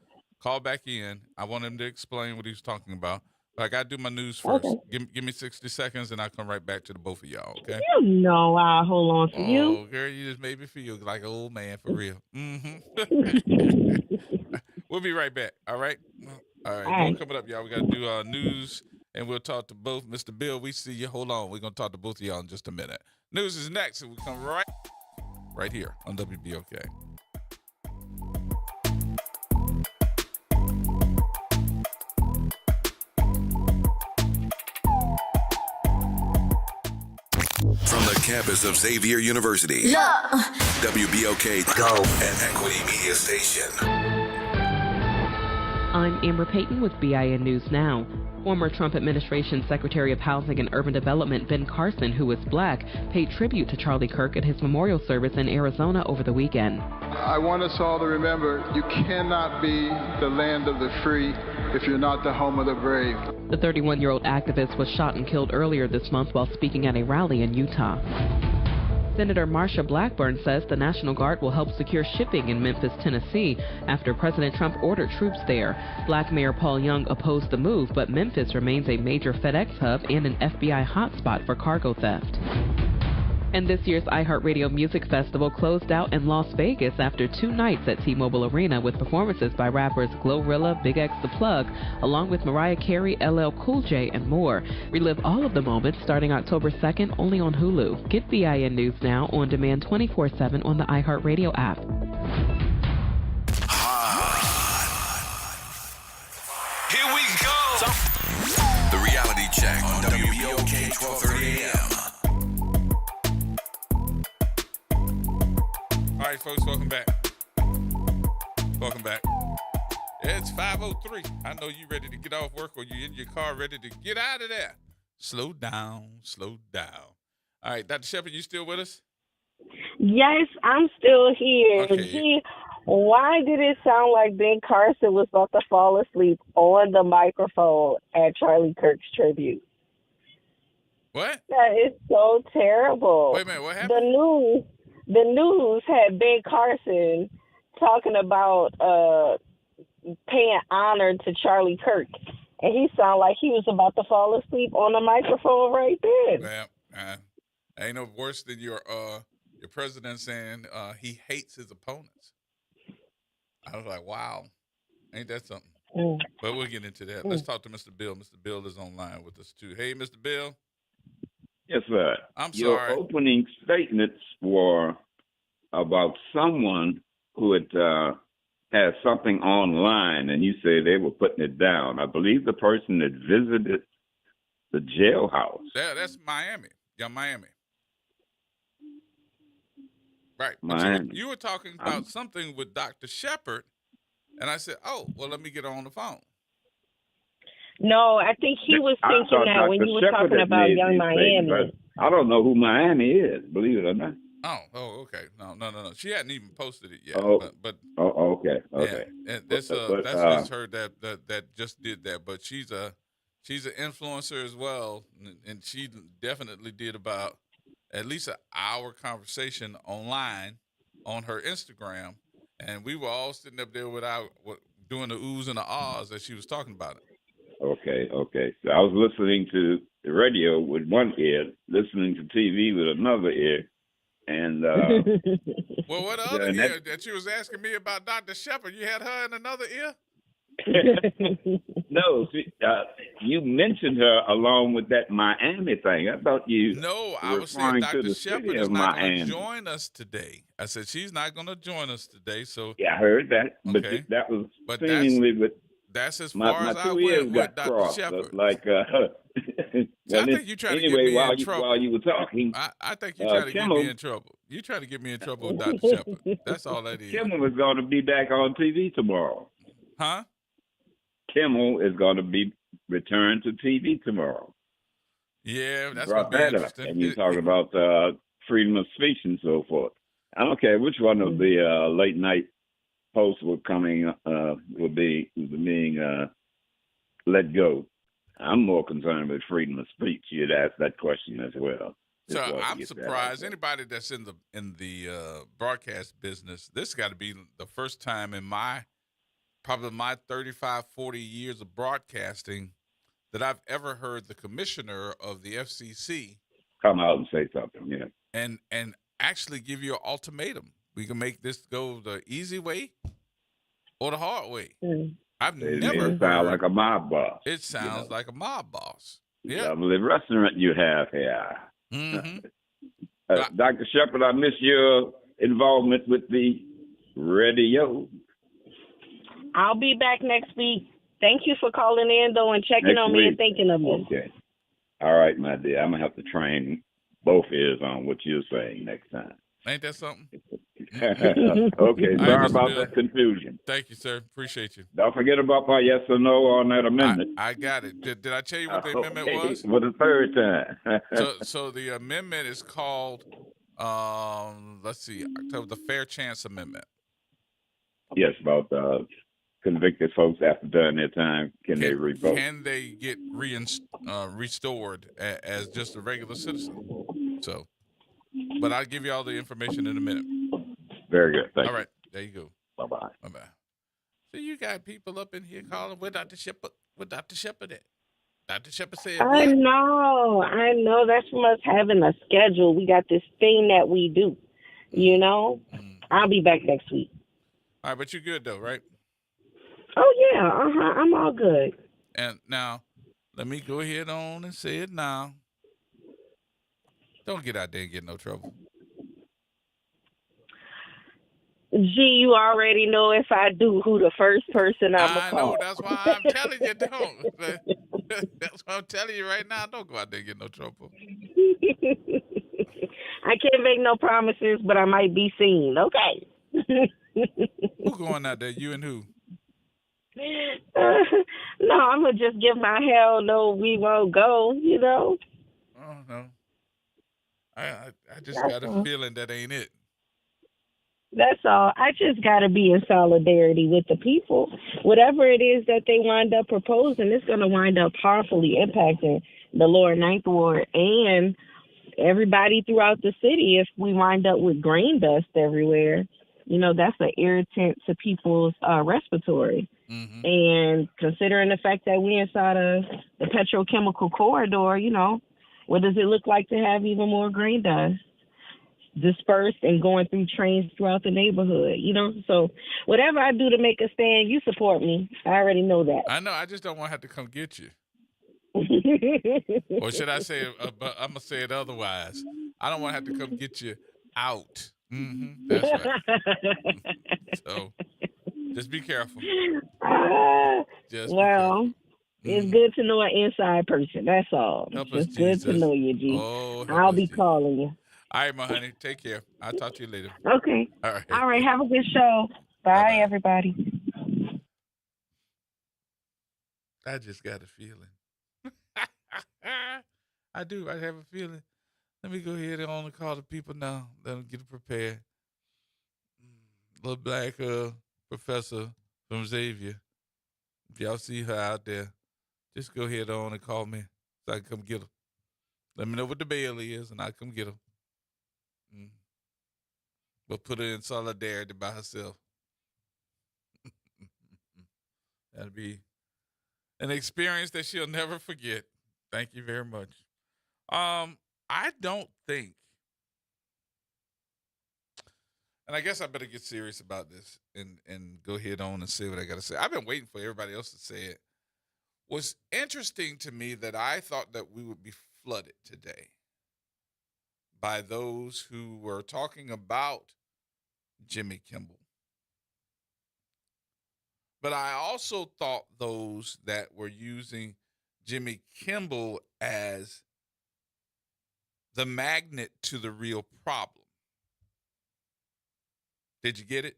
call back in. I want him to explain what he was talking about. But I got to do my news first. Okay. Give me 60 seconds, and I'll come right back to the both of y'all, okay? You know I'll hold on for you. Oh, girl, you just made me feel like an old man for real. Mm-hmm. We'll be right back, all right? All right. More coming up, y'all. We got to do news, and we'll talk to both. Mr. Bill, we see you. Hold on. We're going to talk to both of y'all in just a minute. News is next, and we come right here on WBOK. From the campus of Xavier University, WBOK Go and Equity Media Station. I'm Amber Payton with BIN News Now. Former Trump administration Secretary of Housing and Urban Development Ben Carson, who is black, paid tribute to Charlie Kirk at his memorial service in Arizona over the weekend. I want us all to remember, you cannot be the land of the free if you're not the home of the brave. The 31-year-old activist was shot and killed earlier this month while speaking at a rally in Utah. Senator Marsha Blackburn says the National Guard will help secure shipping in Memphis, Tennessee, after President Trump ordered troops there. Black Mayor Paul Young opposed the move, but Memphis remains a major FedEx hub and an FBI hotspot for cargo theft. And this year's iHeartRadio Music Festival closed out in Las Vegas after 2 nights at T-Mobile Arena with performances by rappers Glorilla, Big X The Plug, along with Mariah Carey, LL Cool J, and more. Relive all of the moments starting October 2nd only on Hulu. Get BIN News Now on demand 24/7 on the iHeartRadio app. Here we go. The Reality Check on WBOK 1230 AM. All right, folks, welcome back. Welcome back. It's 5:03. I know you ready to get off work or you're in your car ready to get out of there. Slow down, slow down. All right, Dr. Shepherd, you still with us? Yes, I'm still here. Okay. Gee, why did it sound like Ben Carson was about to fall asleep on the microphone at Charlie Kirk's tribute? What? That is so terrible. Wait a minute, what happened? the news had Ben Carson talking about paying honor to Charlie Kirk, and he sounded like he was about to fall asleep on the microphone right then. Well, ain't no worse than your president saying he hates his opponents. I was like, wow, ain't that something? But we'll get into that. Let's talk to Mr. Bill. Mr. Bill is online with us too. Hey, Mr. Bill. Yes, sir. Your sorry. opening statements were about someone who had something online, and you say they were putting it down. I believe the person that visited the jailhouse. Yeah, that's Miami. Yeah, Miami. Right. Miami. But you were talking about something with Dr. Shepard, and I said, oh, well, let me get her on the phone. No, I think he was thinking that when you were talking about Young Miami. I don't know who Miami is, believe it or not. Oh, okay. No. She hadn't even posted it yet. But okay. Yeah, and that's just her that just did that. But she's an influencer as well, and she definitely did about at least an hour conversation online on her Instagram, and we were all sitting up there doing the oohs and the ahs as she was talking about it. Okay. So I was listening to the radio with one ear, listening to TV with another ear, and well, what other ear that you was asking me about Dr. Shepard? You had her in another ear? No, you mentioned her along with that Miami thing. I thought you. No, I was saying Dr. Shepard is not going to join us today. I said she's not going to join us today. So yeah, I heard that, okay. but that was seemingly with. That's as far as I went with Dr. Shepard. Like, I think you trying to get me in trouble. While you were talking, I think you trying to get me in trouble. You trying to get me in trouble with Dr. Shepard. That's all that is. Kimmel is going to be back on TV tomorrow. Huh? Kimmel is going to be returned to TV tomorrow. Yeah, that's going to be interesting. And you're talking about freedom of speech and so forth. I don't care which one of the late night hosts were coming would be being let go. I'm more concerned with freedom of speech. You'd ask that question as well. So I'm surprised anybody that's in the broadcast business. This got to be the first time in probably my 35, 40 years of broadcasting that I've ever heard the commissioner of the FCC come out and say something. Yeah, and actually give you an ultimatum. We can make this go the easy way or the hard way. I've never sound like a mob boss. It sounds like a mob boss. Yeah. Lovely restaurant you have here. Mm-hmm. Dr. Shepard, I miss your involvement with the radio. I'll be back next week. Thank you for calling in, though, and checking on me and thinking of me. Okay. All right, my dear. I'm going to have to train both ears on what you're saying next time. Ain't that something? Okay. Sorry about that confusion. Thank you, sir. Appreciate you. Don't forget about my yes or no on that amendment. I got it. Did I tell you what the amendment was? For the third time. So the amendment is called, let's see, the Fair Chance Amendment. Yes, about convicted folks after done their time, can they revoke? Can they get restored as just a regular citizen? So, but I'll give you all the information in a minute. Very good. Thank you. All right, there you go. Bye-bye. Bye-bye. So you got people up in here calling, where Dr. Shepard at? Dr. Shepard said, I know. That's from us having a schedule. We got this thing that we do, you know? I'll be back next week. All right, but you're good though, right? Oh, yeah. I'm all good. And now, let me go ahead on and say it now. Don't get out there and get in no trouble. Gee, you already know if I do who the first person I'm going to call. I know. That's why I'm telling you don't. That's why I'm telling you right now. Don't go out there and get no trouble. I can't make no promises, but I might be seen. Okay. Who going out there? You and who? No, I'm going to just give my hell no, we won't go, you know? Oh, no. I just got a feeling that ain't it. That's all. I just got to be in solidarity with the people. Whatever it is that they wind up proposing, it's going to wind up powerfully impacting the lower Ninth Ward and everybody throughout the city, if we wind up with grain dust everywhere, that's an irritant to people's respiratory. Mm-hmm. And considering the fact that we inside of the petrochemical corridor, what does it look like to have even more grain dust dispersed and going through trains throughout the neighborhood? So whatever I do to make a stand, you support me. I already know that. I know. I just don't want to have to come get you. Or should I say, but I'm going to say it otherwise. I don't want to have to come get you out. Mm-hmm. That's right. So just be careful. Just well, it's good to know an inside person. That's all. Help it's us, good Jesus. to know you, G. Oh, I'll be calling you. All right, my honey. Take care. I'll talk to you later. Okay. All right. All right. Have a good show. Bye, everybody. I just got a feeling. I do. I have a feeling. Let me go ahead and only call the people now. Let them get prepared. Little black professor from Xavier. If y'all see her out there, just go ahead on and call me so I can come get her. Let me know what the bail is, and I'll come get her. But put her in solidarity by herself. That'll be an experience that she'll never forget. Thank you very much. I don't think, and I guess I better get serious about this and go ahead on and say what I got to say. I've been waiting for everybody else to say it. What's interesting to me that I thought that we would be flooded today by those who were talking about Jimmy Kimmel. But I also thought those that were using Jimmy Kimmel as the magnet to the real problem. Did you get it?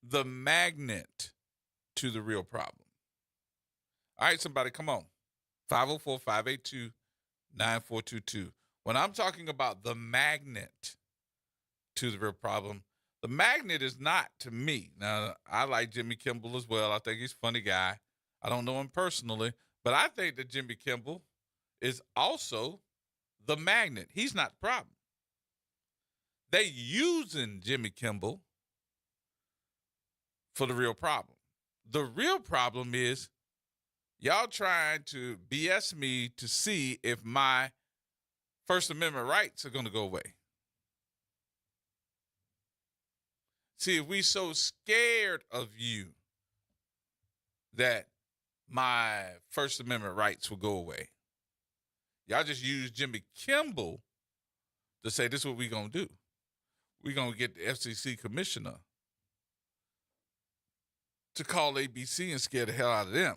The magnet to the real problem. All right, somebody, come on. 504-582-9422. When I'm talking about the magnet to the real problem, the magnet is not to me. Now, I like Jimmy Kimmel as well. I think he's a funny guy. I don't know him personally, but I think that Jimmy Kimmel is also the magnet. He's not the problem. They using Jimmy Kimmel for the real problem. The real problem is y'all trying to BS me to see if my First Amendment rights are going to go away. See, if we so scared of you that my First Amendment rights will go away, y'all just use Jimmy Kimmel to say this is what we're going to do. We're going to get the FCC commissioner to call ABC and scare the hell out of them.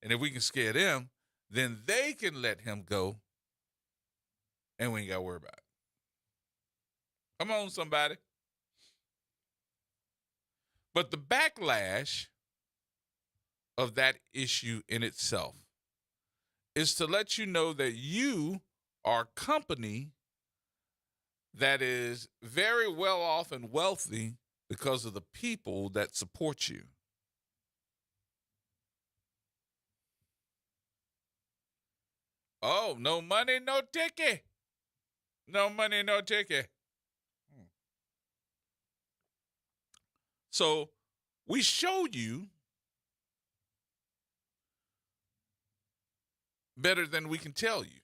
And if we can scare them, then they can let him go and we ain't got to worry about it. Come on, somebody. But the backlash of that issue in itself is to let you know that you are a company that is very well off and wealthy because of the people that support you. Oh, no money, no ticket. No money, no ticket. So we showed you better than we can tell you.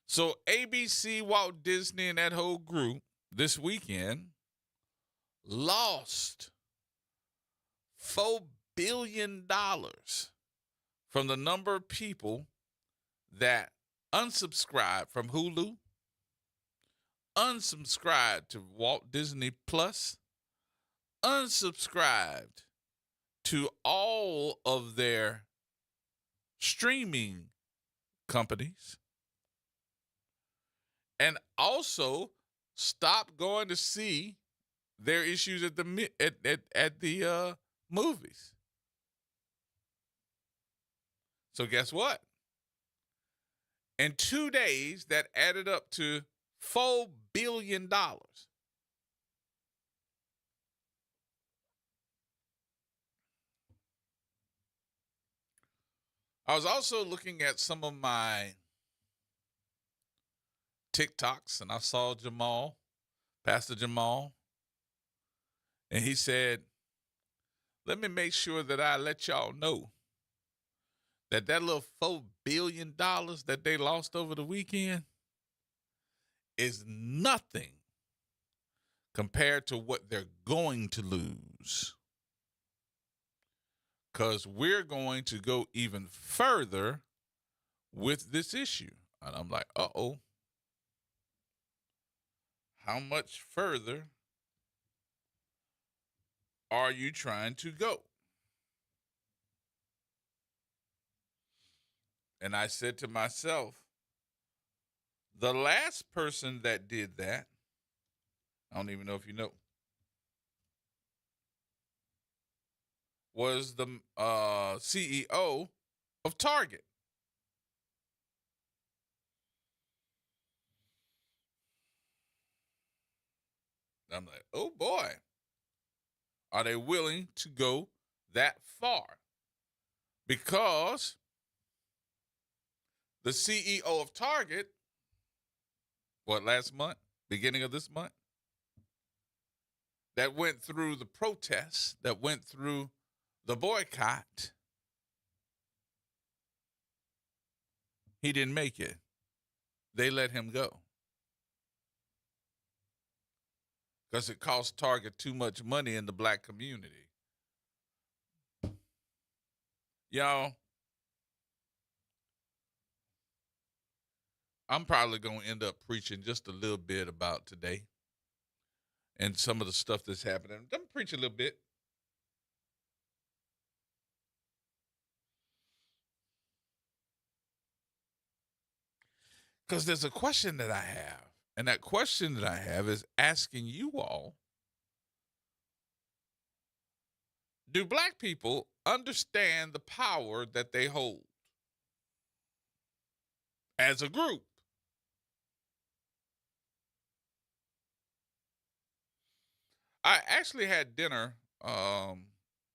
So ABC, Walt Disney, and that whole group this weekend lost $4 billion from the number of people that unsubscribed from Hulu, unsubscribed to Walt Disney Plus, unsubscribed to all of their streaming companies, and also stopped going to see their issues at the movies. So guess what? In 2 days, that added up to $4 billion. I was also looking at some of my TikToks, and I saw Jamal, Pastor Jamal, and he said, let me make sure that I let y'all know that little $4 billion that they lost over the weekend is nothing compared to what they're going to lose. Because we're going to go even further with this issue. And I'm like, uh-oh. How much further are you trying to go? And I said to myself, the last person that did that, I don't even know if you know, was the CEO of Target. I'm like, oh boy, are they willing to go that far? Because the CEO of Target, last month, beginning of this month, that went through the protests, that went through the boycott, he didn't make it. They let him go. Because it cost Target too much money in the black community. Y'all, I'm probably going to end up preaching just a little bit about today and some of the stuff that's happening. I'm going to preach a little bit. Because there's a question that I have. And that question that I have is asking you all, do black people understand the power that they hold as a group? I actually had dinner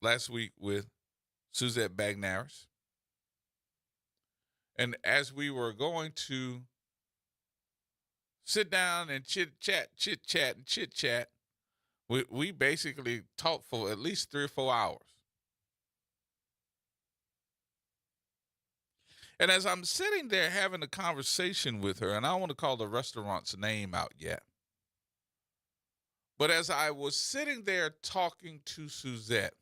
last week with Suzette Bagnaris. And as we were going to sit down and chit-chat, we basically talked for at least 3 or 4 hours. And as I'm sitting there having a conversation with her, and I don't want to call the restaurant's name out yet, but as I was sitting there talking to Suzette,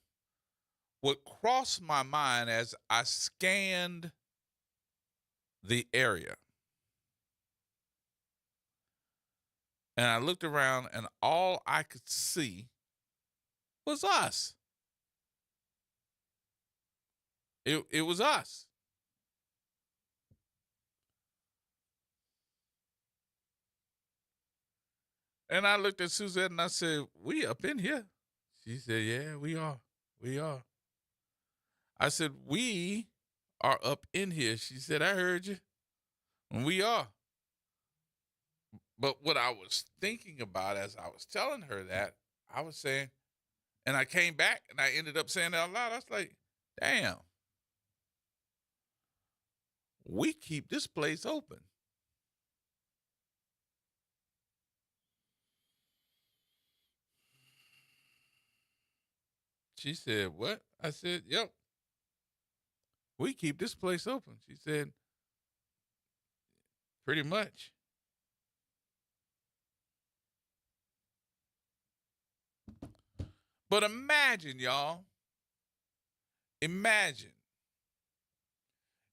what crossed my mind as I scanned the area, and I looked around, and all I could see was us. It was us. And I looked at Suzette and I said, we up in here. She said, yeah, we are. We are. I said, we are up in here. She said, I heard you. And we are. But what I was thinking about as I was telling her that, I was saying, and I came back and I ended up saying it out loud. I was like, damn, we keep this place open. She said, what? I said, yep. We keep this place open. She said, pretty much. But imagine, y'all, imagine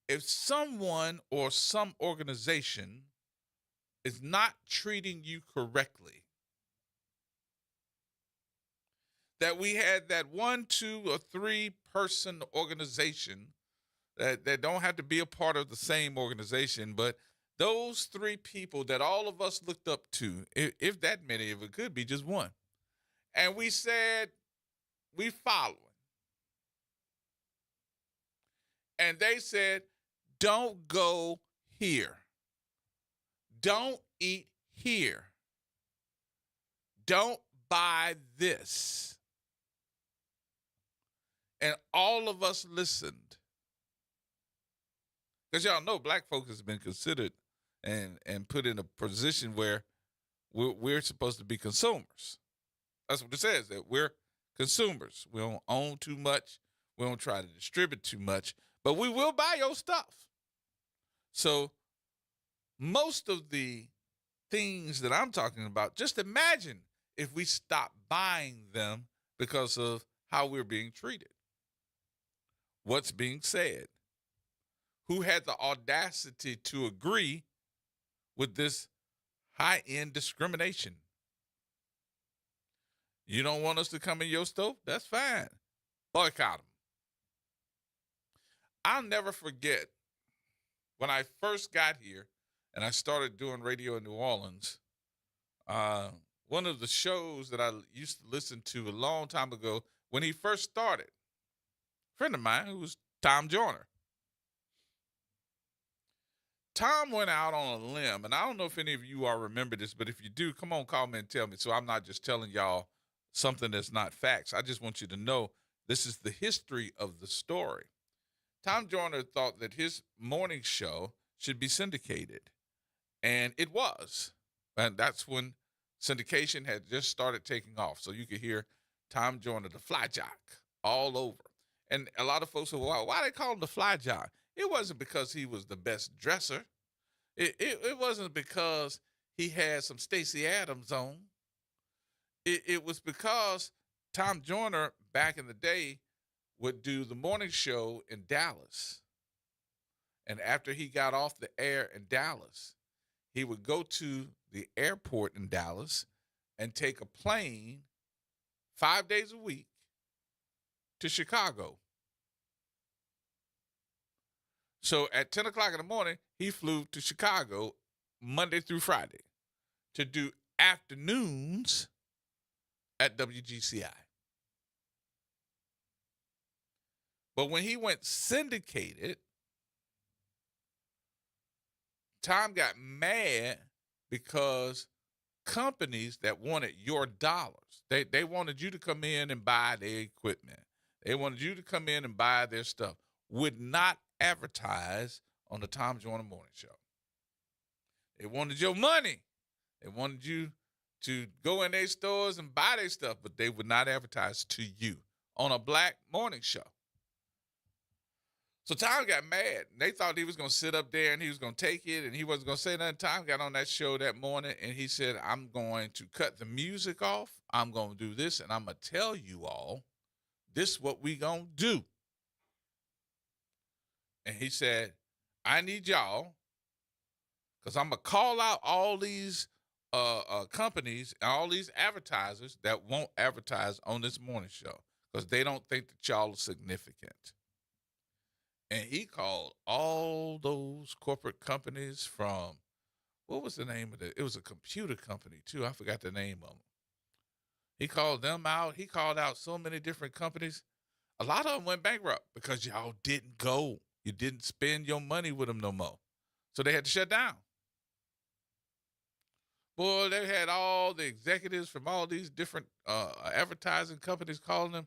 if someone or some organization is not treating you correctly. That we had that 1, 2, or 3 person organization that don't have to be a part of the same organization, but those 3 people that all of us looked up to, if that many, if it could be just one. And we said, we following. And they said, don't go here. Don't eat here. Don't buy this. And all of us listened. Because y'all know black folks has been considered and put in a position where we're supposed to be consumers. That's what it says, that we're consumers. We don't own too much. We don't try to distribute too much, but we will buy your stuff. So most of the things that I'm talking about, just imagine if we stop buying them because of how we're being treated. What's being said? Who had the audacity to agree with this high-end discrimination? You don't want us to come in your stove? That's fine. Boycott them. I'll never forget when I first got here and I started doing radio in New Orleans. One of the shows that I used to listen to a long time ago when he first started, a friend of mine who was Tom Joyner. Tom went out on a limb, and I don't know if any of you all remember this, but if you do, come on, call me and tell me so I'm not just telling y'all something that's not facts. I just want you to know this is the history of the story. Tom Joyner thought that his morning show should be syndicated, and it was. And that's when syndication had just started taking off. So you could hear Tom Joyner, the fly jock, all over. And a lot of folks said, well, why they call him the fly jock? It wasn't because he was the best dresser. It wasn't because he had some Stacey Adams on. It was because Tom Joyner, back in the day, would do the morning show in Dallas. And after he got off the air in Dallas, he would go to the airport in Dallas and take a plane 5 days a week to Chicago. So at 10 o'clock in the morning, he flew to Chicago Monday through Friday to do afternoons at WGCI. But when he went syndicated, Tom got mad because companies that wanted your dollars, they wanted you to come in and buy their equipment. They wanted you to come in and buy their stuff, would not advertise on the Tom Joyner Morning Show. They wanted your money. They wanted you to go in their stores and buy their stuff, but they would not advertise to you on a black morning show. So Tom got mad. They thought he was going to sit up there and he was going to take it and he wasn't going to say nothing. Tom got on that show that morning and he said, I'm going to cut the music off. I'm going to do this and I'm going to tell you all this is what we going to do. And he said, I need y'all, because I'm going to call out all these companies and all these advertisers that won't advertise on this morning show because they don't think that y'all are significant. And he called all those corporate companies from, what was the name of it? It was a computer company, too. I forgot the name of them. He called them out. He called out so many different companies. A lot of them went bankrupt because y'all didn't go. You didn't spend your money with them no more. So they had to shut down. Boy, they had all the executives from all these different advertising companies calling them,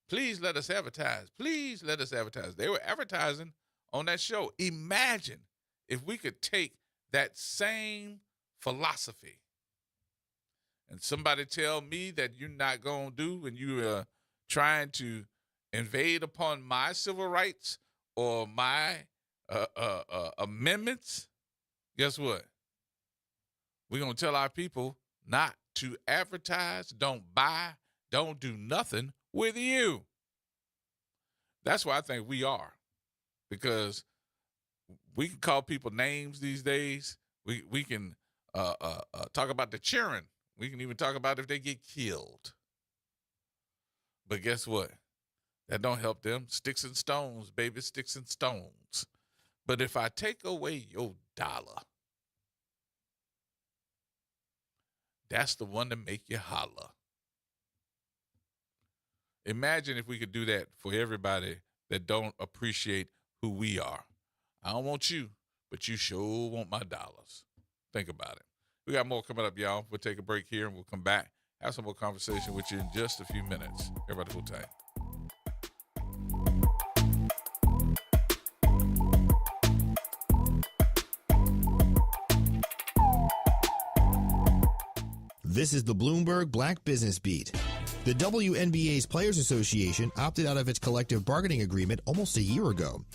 please let us advertise. Please let us advertise. They were advertising on that show. Imagine if we could take that same philosophy and somebody tell me that you're not going to do when you're trying to invade upon my civil rights or my amendments, guess what? We're going to tell our people not to advertise, don't buy, don't do nothing with you. That's why I think we are, because we can call people names these days. We can talk about the cheering. We can even talk about if they get killed. But guess what? That don't help them. Sticks and stones, baby, sticks and stones. But if I take away your dollar, that's the one to make you holler. Imagine if we could do that for everybody that don't appreciate who we are. I don't want you, but you sure want my dollars. Think about it. We got more coming up, y'all. We'll take a break here and we'll come back, have some more conversation with you in just a few minutes. Everybody hold tight. This is the Bloomberg Black Business Beat. The WNBA's Players Association opted out of its collective bargaining agreement almost a year ago.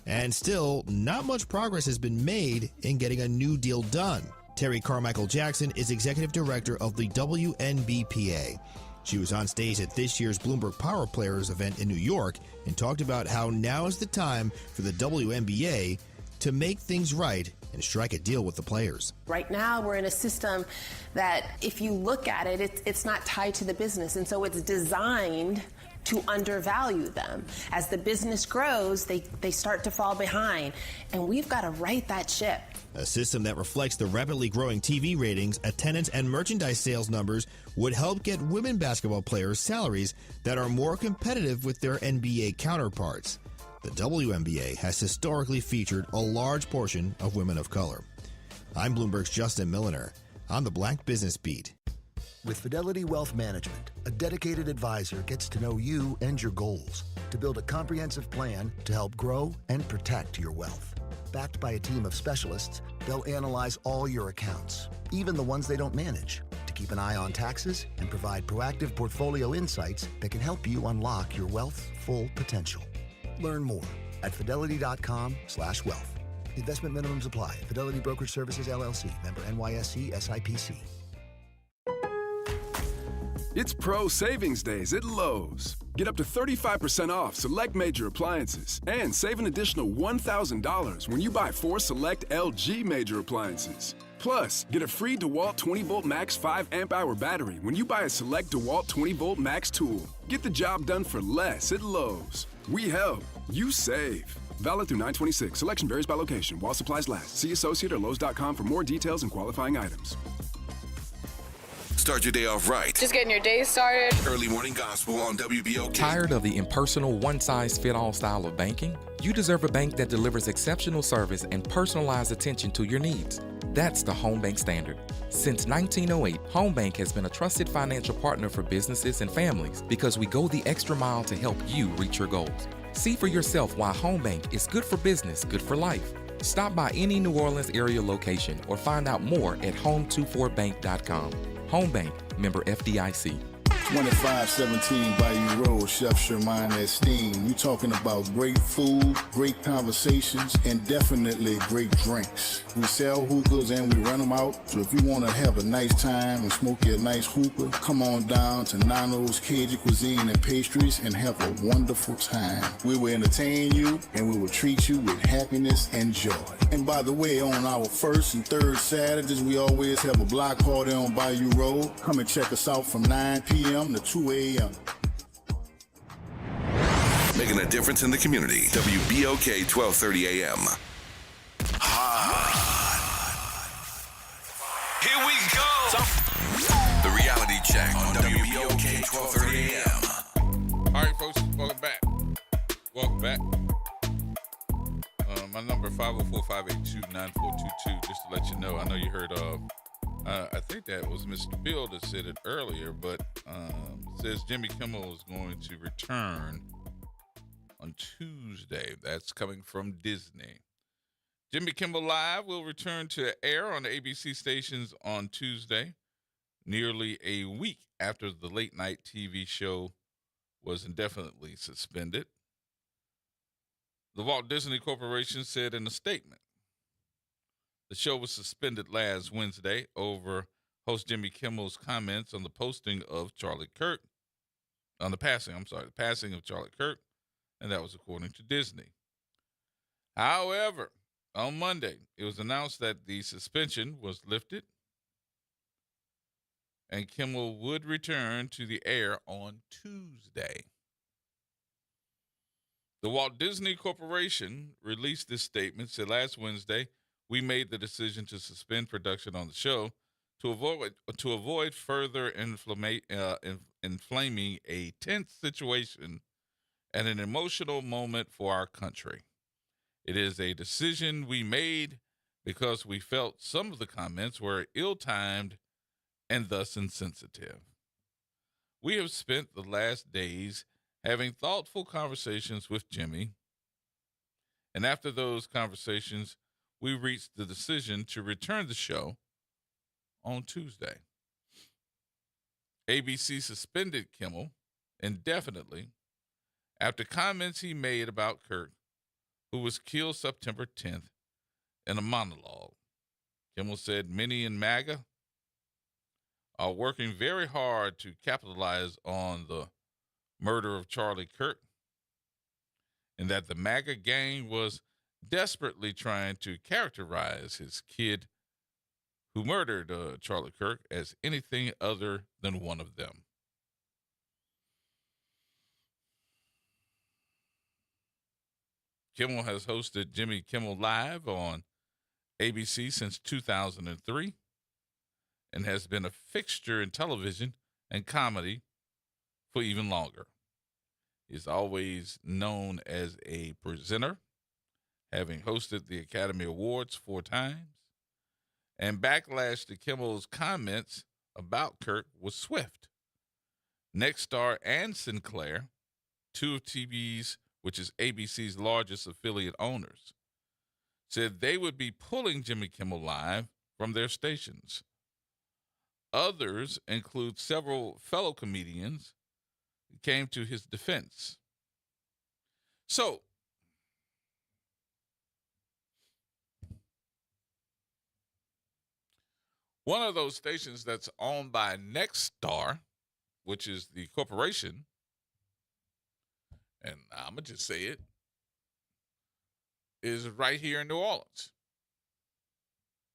And still, not much progress has been made in getting a new deal done. Terry Carmichael Jackson is executive director of the WNBPA. She was on stage at this year's Bloomberg Power Players event in New York and talked about how now is the time for the WNBA to make things right and strike a deal with the players. Right now, we're in a system that, if you look at it, it's not tied to the business, and so it's designed to undervalue them. As the business grows, they start to fall behind, and we've got to right that ship. A system that reflects the rapidly growing TV ratings, attendance, and merchandise sales numbers would help get women basketball players salaries that are more competitive with their NBA counterparts. The WNBA has historically featured a large portion of women of color. I'm Bloomberg's Justin Milliner. On the Black Business Beat. With Fidelity Wealth Management, a dedicated advisor gets to know you and your goals to build a comprehensive plan to help grow and protect your wealth. Backed by a team of specialists, they'll analyze all your accounts, even the ones they don't manage, to keep an eye on taxes and provide proactive portfolio insights that can help you unlock your wealth's full potential. Learn more at fidelity.com/wealth. Investment minimums apply. Fidelity Brokerage Services, LLC. Member NYSE SIPC. It's Pro Savings Days at Lowe's. Get up to 35% off select major appliances and save an additional $1,000 when you buy 4 select LG major appliances. Plus, get a free DeWalt 20-volt max 5 amp-hour battery when you buy a select DeWalt 20-volt max tool. Get the job done for less at Lowe's. We help, you save. Valid through 9/26. Selection varies by location while supplies last. See associate or Lowe's.com for more details and qualifying items. Start your day off right. Just getting your day started. Early morning gospel on WBOK. Tired of the impersonal, one-size-fit-all style of banking? You deserve a bank that delivers exceptional service and personalized attention to your needs. That's the Home Bank Standard. Since 1908, Home Bank has been a trusted financial partner for businesses and families because we go the extra mile to help you reach your goals. See for yourself why Home Bank is good for business, good for life. Stop by any New Orleans area location or find out more at home24bank.com. Home Bank, member FDIC. 2517 Bayou Road, Chef Sherman Esteem. You talking about great food, great conversations, and definitely great drinks. We sell hookahs and we run them out. So if you want to have a nice time and smoke your nice hookah, come on down to Nano's Cajun Cuisine and Pastries and have a wonderful time. We will entertain you and we will treat you with happiness and joy. And by the way, on our first and third Saturdays, we always have a block party on Bayou Road. Come and check us out from 9 p.m. to 2 a.m. Making a difference in the community. WBOK 1230 AM. Here we go. The reality check on WBOK 1230 AM. All right, folks, welcome back. Welcome back. My number 504-582-9422. Just to let you know, I know you heard I think that was Mr. Bill that said it earlier, but says Jimmy Kimmel is going to return on Tuesday. That's coming from Disney. Jimmy Kimmel Live will return to air on the ABC stations on Tuesday, nearly a week after the late-night TV show was indefinitely suspended. The Walt Disney Corporation said in a statement, the show was suspended last Wednesday over host Jimmy Kimmel's comments on the passing of Charlie Kirk, and that was according to Disney. However, on Monday, it was announced that the suspension was lifted and Kimmel would return to the air on Tuesday. The Walt Disney Corporation released this statement, said last Wednesday, we made the decision to suspend production on the show to avoid further inflaming a tense situation and an emotional moment for our country. It is a decision we made because we felt some of the comments were ill-timed and thus insensitive. We have spent the last days having thoughtful conversations with Jimmy, and after those conversations, we reached the decision to return the show on Tuesday. ABC suspended Kimmel indefinitely after comments he made about Kirk, who was killed September 10th in a monologue. Kimmel said many in MAGA are working very hard to capitalize on the murder of Charlie Kirk, and that the MAGA gang was desperately trying to characterize his kid who murdered Charlie Kirk as anything other than one of them. Kimmel has hosted Jimmy Kimmel Live on ABC since 2003 and has been a fixture in television and comedy for even longer. He's always known as a presenter, having hosted the Academy Awards 4 times, and backlash to Kimmel's comments about Kirk was swift. Nexstar and Sinclair, two of TV's, which is ABC's largest affiliate owners, said they would be pulling Jimmy Kimmel Live from their stations. Others include several fellow comedians who came to his defense. So, one of those stations that's owned by Nexstar, which is the corporation, and I'm going to just say it, is right here in New Orleans.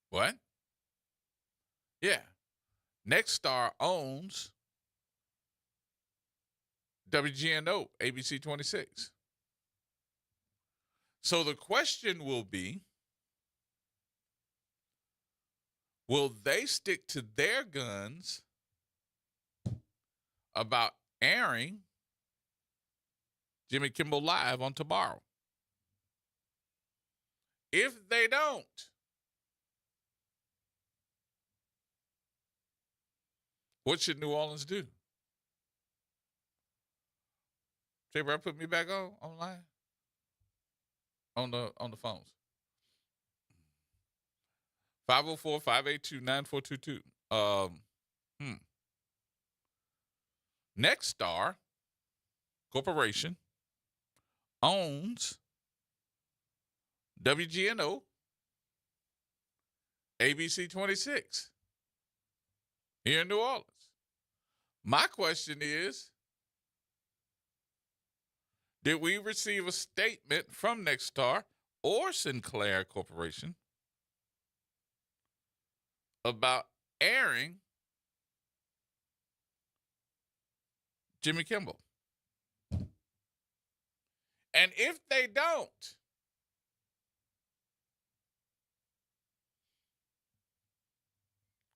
What? Yeah. Nexstar owns WGNO, ABC 26. So the question will be, will they stick to their guns about airing Jimmy Kimmel Live on tomorrow? If they don't, what should New Orleans do? Jay Brown, put me back online on the phones. 504-582-9422. Nexstar Corporation owns WGNO, ABC 26 here in New Orleans. My question is, did we receive a statement from Nexstar or Sinclair Corporation about airing Jimmy Kimmel? And if they don't,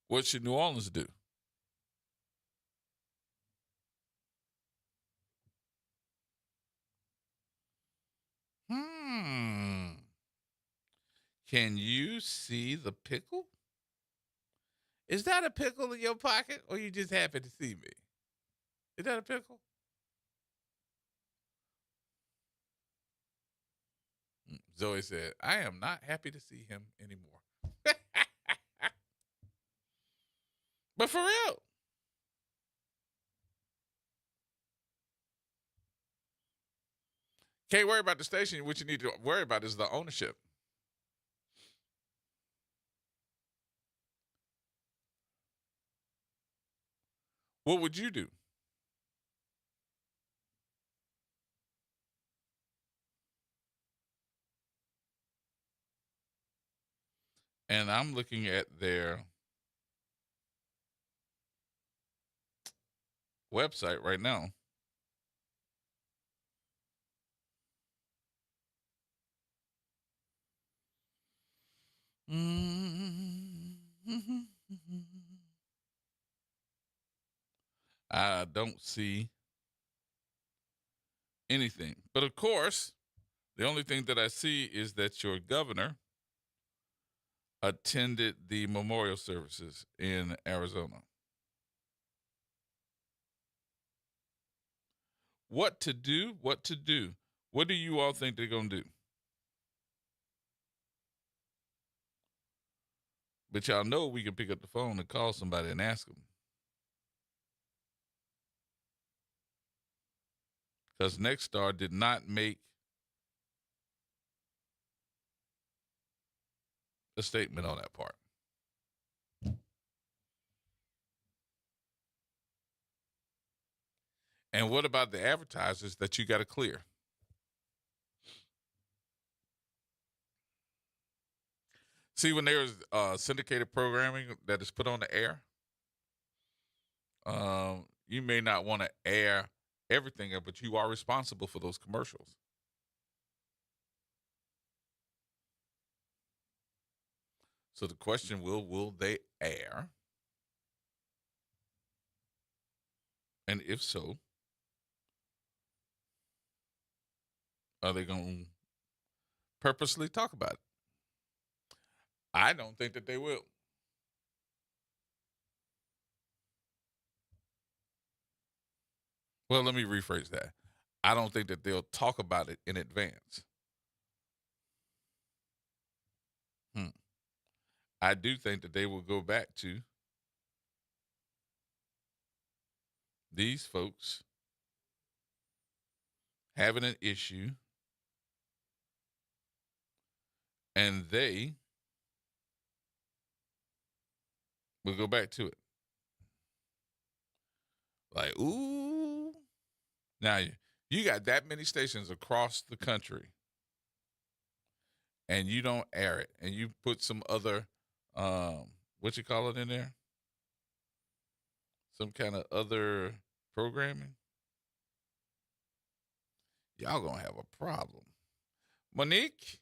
what should New Orleans do? Can you see the pickle? Is that a pickle in your pocket, or you just happy to see me? Is that a pickle? Zoe said, I am not happy to see him anymore. But for real. Can't worry about the station. What you need to worry about is the ownership. What would you do? And I'm looking at their website right now. I don't see anything. But of course, the only thing that I see is that your governor attended the memorial services in Arizona. What to do? What to do? What do you all think they're going to do? But y'all know we can pick up the phone and call somebody and ask them. because Nexstar did not make a statement on that part. And what about the advertisers that you got to clear? See, when there's syndicated programming that is put on the air, you may not want to air everything, but you are responsible for those commercials. So the question will they air? And if so, are they going to purposely talk about it? I don't think that they will. Well, let me rephrase that. I don't think that they'll talk about it in advance. I do think that they will go back to these folks having an issue, and they will go back to it. Like, ooh. Now, you got that many stations across the country, and you don't air it, and you put some other, what you call it in there? Some kind of other programming. Y'all gonna have a problem. Monique?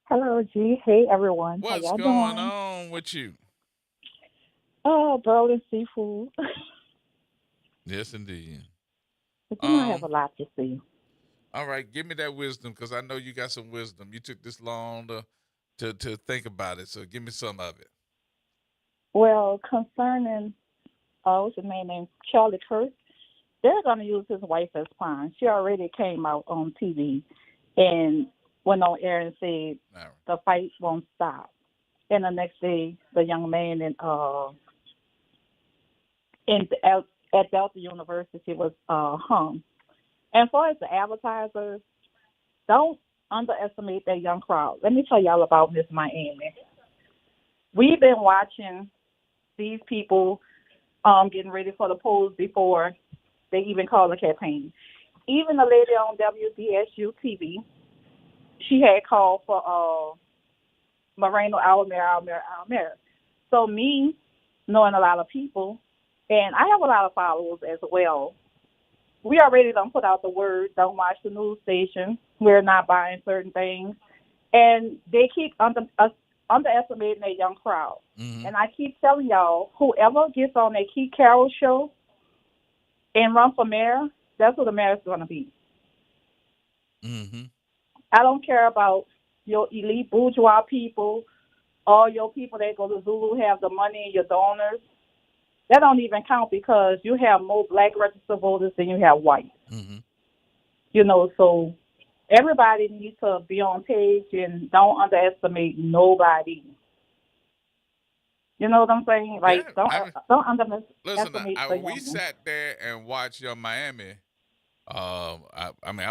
Hello, G. Hey, everyone. What's How y'all going doing? on with you? Oh, broiling seafood. Yes, indeed. But you know I have a lot to say. All right, give me that wisdom, because I know you got some wisdom. You took this long to think about it, so give me some of it. Well, concerning, what's his name, Charlie Kirk, they're going to use his wife as pawn. She already came out on TV and went on air and said the fight won't stop. And the next day, the young man at Delta University was hung. And as far as the advertisers, don't underestimate that young crowd. Let me tell y'all about Miss Miami. We've been watching these people getting ready for the polls before they even call the campaign. Even the lady on WBSU TV, she had called for Moreno Almer. So me, knowing a lot of people, and I have a lot of followers as well, we already done put out the word, don't watch the news station, we're not buying certain things. And they keep underestimating that young crowd. Mm-hmm. And I keep telling y'all, whoever gets on that Keith Carroll show and run for mayor, that's what the mayor's going to be. Mm-hmm. I don't care about your elite bourgeois people, all your people that go to Zulu have the money and your donors. That don't even count because you have more black registered voters than you have white. Mm-hmm. You know, so everybody needs to be on page and don't underestimate nobody. You know what I'm saying? Like, don't underestimate the we sat there and watched your Miami. I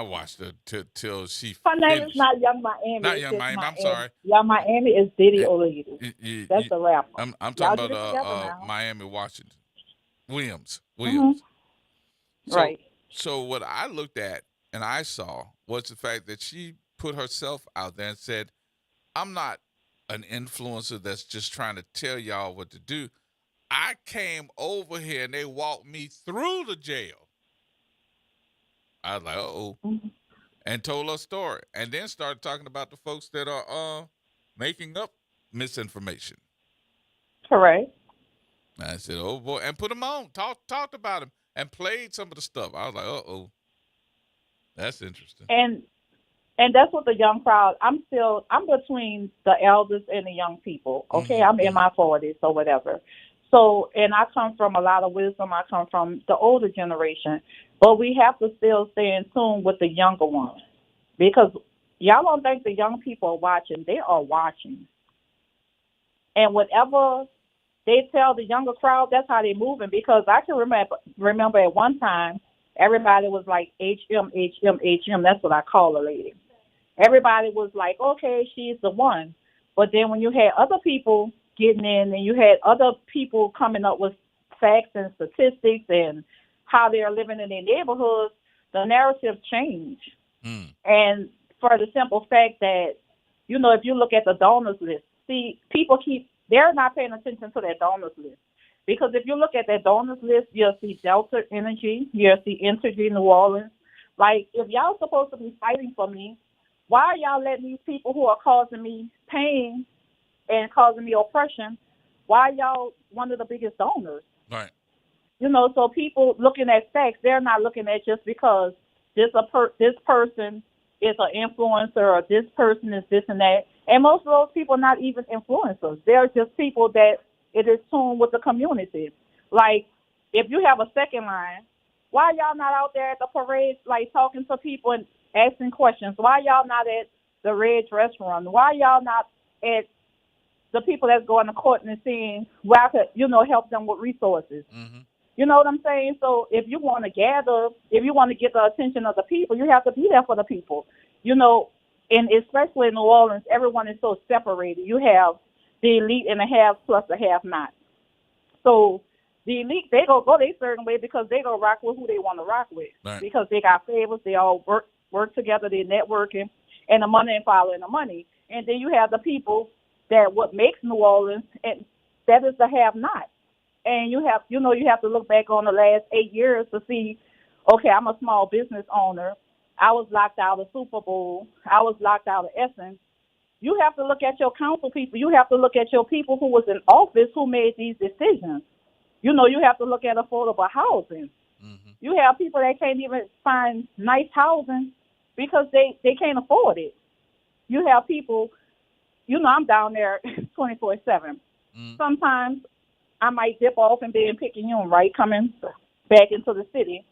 watched her till she. Her name is not Young Miami. Not Young Miami. I'm sorry. Young Miami is Diddy O'Leary. That's the rapper. I'm talking about Miami, Washington. Williams. Mm-hmm. Right. So what I looked at and I saw was the fact that she put herself out there and said, "I'm not an influencer that's just trying to tell y'all what to do. I came over here and they walked me through the jail." I was like, mm-hmm. And told her story. And then started talking about the folks that are making up misinformation. Correct. I said, oh, boy. And put them on. Talked about them and played some of the stuff. I was like, that's interesting. And that's what the young crowd, I'm between the elders and the young people. Okay, Mm-hmm. I'm in my 40s or whatever. So, and I come from a lot of wisdom. I come from the older generation. But we have to still stay in tune with the younger ones. Because y'all don't think the young people are watching. They are watching. And whatever they tell the younger crowd that's how they moving, because I can remember at one time everybody was like HM, HM, HM. That's what I call a lady. Everybody was like, okay, she's the one. But then when you had other people getting in and you had other people coming up with facts and statistics and how they're living in their neighborhoods, the narrative changed. And for the simple fact that, you know, if you look at the donors list, see, they're not paying attention to that donors list. Because if you look at that donors list, you'll see Delta Energy, you'll see Entergy New Orleans. Like, if y'all supposed to be fighting for me, why are y'all letting these people who are causing me pain and causing me oppression, why are y'all one of the biggest donors? Right. You know, so people looking at facts, they're not looking at just because this person is an influencer or this person is this and that. And most of those people are not even influencers. They're just people that it is tuned with the community. Like, if you have a second line, why y'all not out there at the parade, like, talking to people and asking questions? Why y'all not at the red dress run? Why y'all not at the people that's going to court and seeing where I could, you know, help them with resources? You know what I'm saying? So if you want to gather, if you want to get the attention of the people, you have to be there for the people. You know, and especially in New Orleans, everyone is so separated. You have the elite and the have plus the have not. So the elite, they go their certain way because they go rock with who they want to rock with. Right. Because they got favors, they all work together, they're networking, and the money and following the money. And then you have the people that what makes New Orleans, and that is the have not. And you have to look back on the last 8 years to see, okay, I'm a small business owner. I was locked out of Super Bowl. I was locked out of Essence. You have to look at your council people. You have to look at your people who was in office who made these decisions. You know, you have to look at affordable housing. You have people that can't even find nice housing because they can't afford it. You have people, you know, I'm down there 24/7. Sometimes I might dip off and be in Picayune, right, coming back into the city.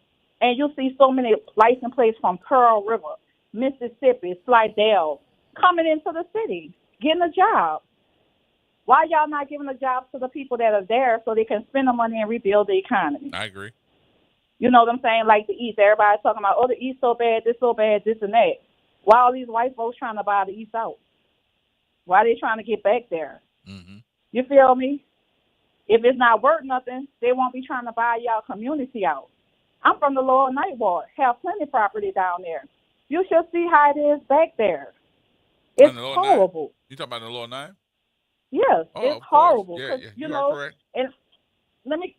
And you'll see so many license plates from Pearl River, Mississippi, Slidell, coming into the city, getting a job. Why y'all not giving the jobs to the people that are there so they can spend the money and rebuild the economy? I agree. You know what I'm saying? Like the East, everybody's talking about, oh, the East so bad, this and that. Why are these white folks trying to buy the East out? Why are they trying to get back there? You feel me? If it's not worth nothing, they won't be trying to buy y'all community out. I'm from the Lower Ninth Ward, have plenty of property down there. You should see how it is back there. It's horrible. You talking about the Lower Nine? Yes, it's horrible. Yeah, you are know, correct. And let me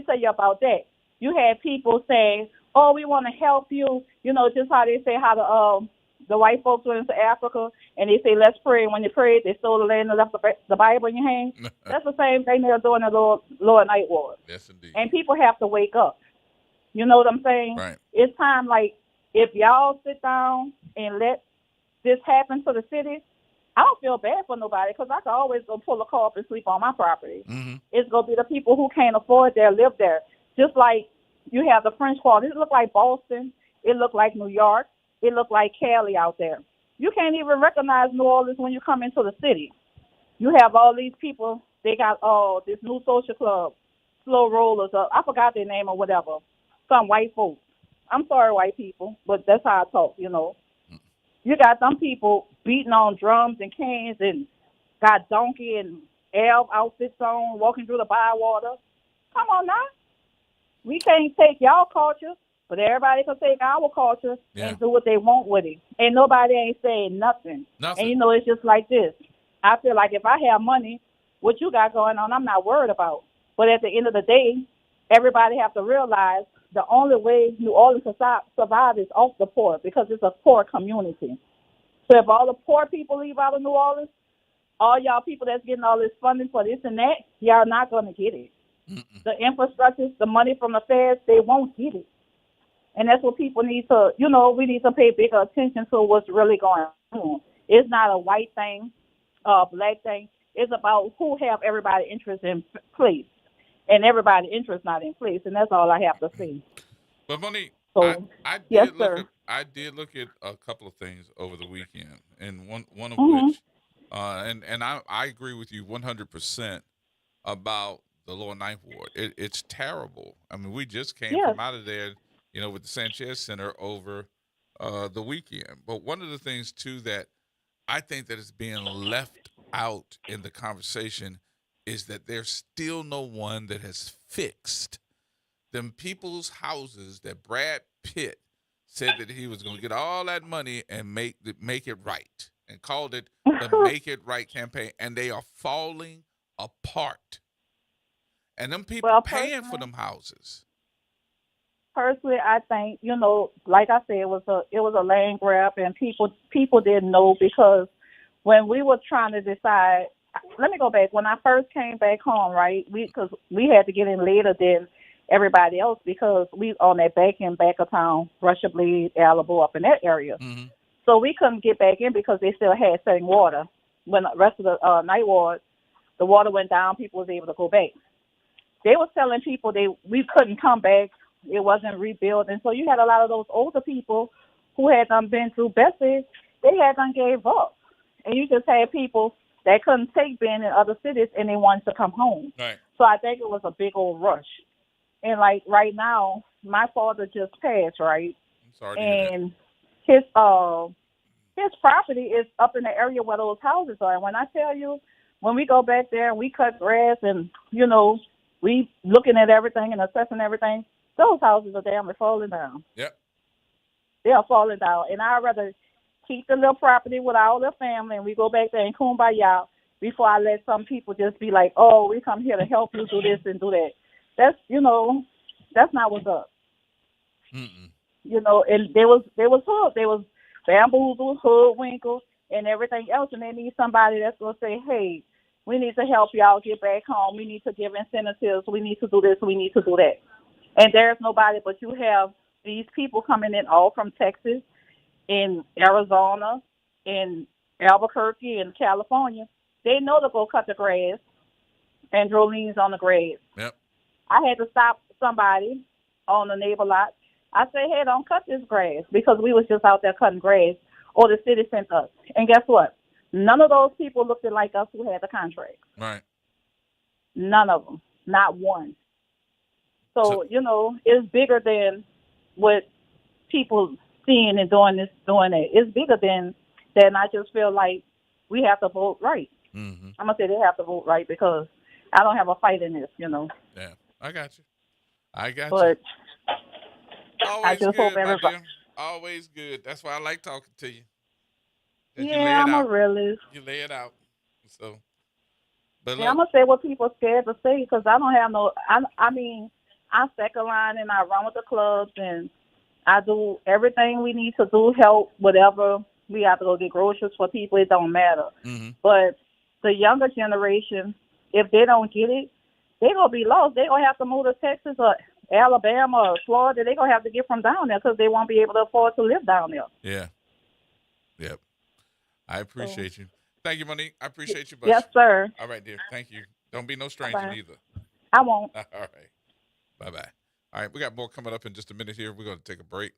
tell you about that. You had people saying, "Oh, we want to help you." You know, just how they say how the white folks went into Africa and they say, "Let's pray." And when they prayed, they stole the land and left the Bible in your hand. That's the same thing they're doing in the Lower Ninth Ward. Yes, indeed. And people have to wake up. You know what I'm saying? Right. It's time, like, if y'all sit down and let this happen to the city, I don't feel bad for nobody because I can always go pull a car up and sleep on my property. It's going to be the people who can't afford there, live there. Just like you have the French Quarter. It look like Boston. It look like New York. It look like Cali out there. You can't even recognize New Orleans when you come into the city. You have all these people. They got this new social club, slow rollers. I forgot their name or whatever. Some white folks. I'm sorry, white people, but that's how I talk, you know. You got some people beating on drums and canes and got donkey and elf outfits on, walking through the bywater. Come on now. We can't take y'all culture, but everybody can take our culture and do what they want with it. And nobody ain't saying nothing. And, you know, it's just like this. I feel like if I have money, what you got going on, I'm not worried about. But at the end of the day, everybody have to realize the only way New Orleans can survive is off the poor because it's a poor community. So if all the poor people leave out of New Orleans, all y'all people that's getting all this funding for this and that, y'all not going to get it. The infrastructure, the money from the feds, they won't get it. And that's what people need to, you know, we need to pay bigger attention to what's really going on. It's not a white thing, black thing. It's about who have everybody interest in place. And everybody's interest not in place, and that's all I have to say. But Monique, so, I did look at a couple of things over the weekend, and one of which, and I agree with you 100%. about the Lower Ninth Ward. It's terrible. I mean, we just came Yes. from out of there, with the Sanchez Center over the weekend. But one of the things, too, that I think that is being left out in the conversation is that there's still no one that has fixed them people's houses that Brad Pitt said that he was going to get all that money and make it right, and called it the Make It Right campaign, and they are falling apart. And them people paying for them houses. Personally, I think, like I said, it was a land grab, and people didn't know, because when we were trying to decide, let me go back. When I first came back home, right, because we had to get in later than everybody else, because we on that back of town, Russia Bleed, Alamo, up in that area. Mm-hmm. So we couldn't get back in because they still had setting water. When the rest of the night ward, the water went down, people was able to go back. They were telling people we couldn't come back. It wasn't rebuilt. And so you had a lot of those older people who had been through Bessie, they had gave up. And you just had people that couldn't take being in other cities, and they wanted to come home. Right. So I think it was a big old rush. And like right now, my father just passed, right? I'm sorry to hear And his property is up in the area where those houses are. And when I tell you, when we go back there and we cut grass and, we looking at everything and assessing everything, those houses are damn falling down. Yep. They are falling down. And I'd rather keep the little property with all the family, and we go back there and kumbaya, before I let some people just be like, oh, we come here to help you do this and do that. That's, that's not what's up. Mm-mm. And there was hood. There was bamboozled, hoodwinkles, and everything else. And they need somebody that's going to say, hey, we need to help y'all get back home. We need to give incentives. We need to do this. We need to do that. And there's nobody, but you have these people coming in all from Texas, in Arizona, in Albuquerque, in California. They know to go cut the grass and throw leaves on the grass. Yep. I had to stop somebody on the neighbor lot. I said, hey, don't cut this grass, because we was just out there cutting grass, or the city sent us. And guess what? None of those people looked like us who had the contract. Right. None of them. Not one. So, it's bigger than what people seeing and doing this, doing that. It's bigger than that, and I just feel like we have to vote right. Mm-hmm. I'm going to say they have to vote right, because I don't have a fight in this, Yeah, I got you. But always I just good, hope everybody. my dear. Always good. That's why I like talking to you. Yeah, I'm a realist. You lay it out. So, but I'm going to say what people are scared to say, because I don't have no, I mean, I second line and I run with the clubs, and I do everything we need to do, help whatever we have to go get groceries for people. It don't matter. Mm-hmm. But the younger generation, if they don't get it, they're going to be lost. They're going to have to move to Texas or Alabama or Florida. They're going to have to get from down there, because they won't be able to afford to live down there. Yeah. Yep. I appreciate you. Thank you, Monique. I appreciate you, Bush. Yes, sir. All right, dear. Thank you. Don't be no stranger Bye-bye. either. I won't. All right. Bye-bye. All right, we got more coming up in just a minute here. We're going to take a break.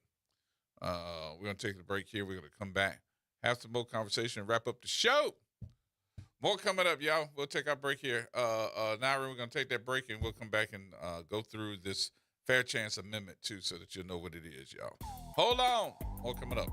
We're going to take the break here. We're going to come back, have some more conversation, and wrap up the show. More coming up, y'all. We'll take our break here. Naira, we're going to take that break, and we'll come back and go through this Fair Chance Amendment, too, so that you'll know what it is, y'all. Hold on. More coming up.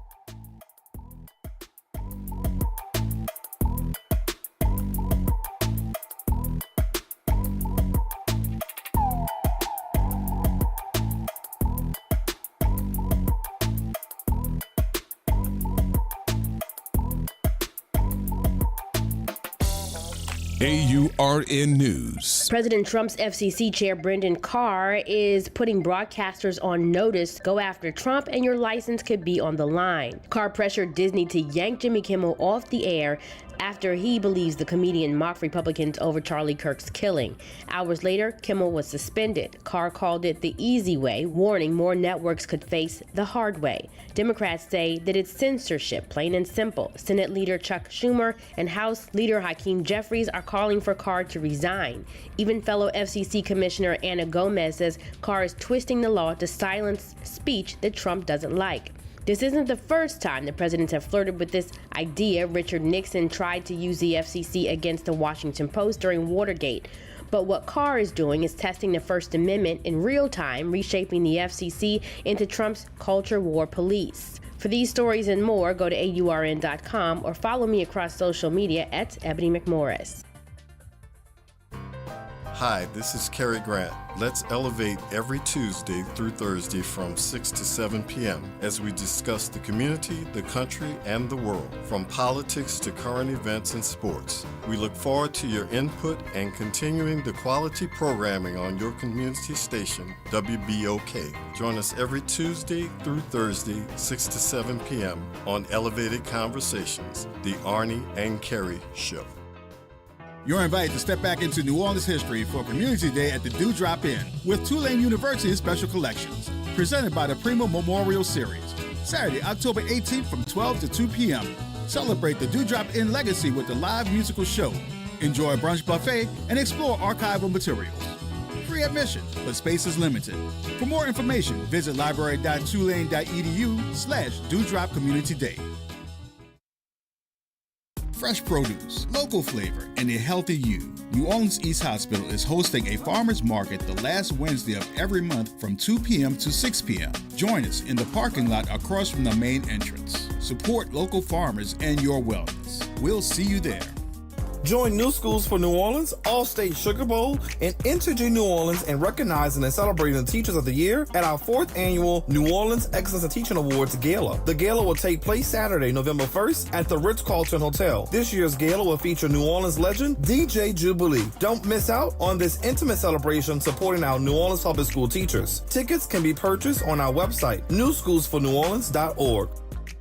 AURN News. President Trump's FCC chair Brendan Carr is putting broadcasters on notice. Go after Trump and your license could be on the line. Carr pressured Disney to yank Jimmy Kimmel off the air after he believes the comedian mocked Republicans over Charlie Kirk's killing. Hours later, Kimmel was suspended. Carr called it the easy way, warning more networks could face the hard way. Democrats say that it's censorship, plain and simple. Senate Leader Chuck Schumer and House Leader Hakeem Jeffries are calling for Carr to resign. Even fellow FCC Commissioner Anna Gomez says Carr is twisting the law to silence speech that Trump doesn't like. This isn't the first time the presidents have flirted with this idea. Richard Nixon tried to use the FCC against the Washington Post during Watergate. But what Carr is doing is testing the First Amendment in real time, reshaping the FCC into Trump's culture war police. For these stories and more, go to AURN.com or follow me across social media at Ebony McMorris. Hi, this is Cary Grant. Let's elevate every Tuesday through Thursday from 6 to 7 p.m. as we discuss the community, the country, and the world, from politics to current events and sports. We look forward to your input and continuing the quality programming on your community station, WBOK. Join us every Tuesday through Thursday, 6 to 7 p.m. on Elevated Conversations, the Arnie and Cary Show. You're invited to step back into New Orleans history for Community Day at the Dewdrop Inn with Tulane University's Special Collections, presented by the Primo Memorial Series. Saturday, October 18th from 12 to 2 p.m. Celebrate the Dewdrop Inn legacy with the live musical show. Enjoy a brunch buffet and explore archival materials. Free admission, but space is limited. For more information, visit library.tulane.edu/Dewdrop Community Day. Fresh produce, local flavor, and a healthy you. New Orleans East Hospital is hosting a farmers market the last Wednesday of every month from 2 p.m. to 6 p.m. Join us in the parking lot across from the main entrance. Support local farmers and your wellness. We'll see you there. Join New Schools for New Orleans, All-State Sugar Bowl, and Entergy New Orleans in recognizing and celebrating the Teachers of the Year at our 4th annual New Orleans Excellence in Teaching Awards Gala. The gala will take place Saturday, November 1st at the Ritz-Carlton Hotel. This year's gala will feature New Orleans legend DJ Jubilee. Don't miss out on this intimate celebration supporting our New Orleans public school teachers. Tickets can be purchased on our website, newschoolsforneworleans.org.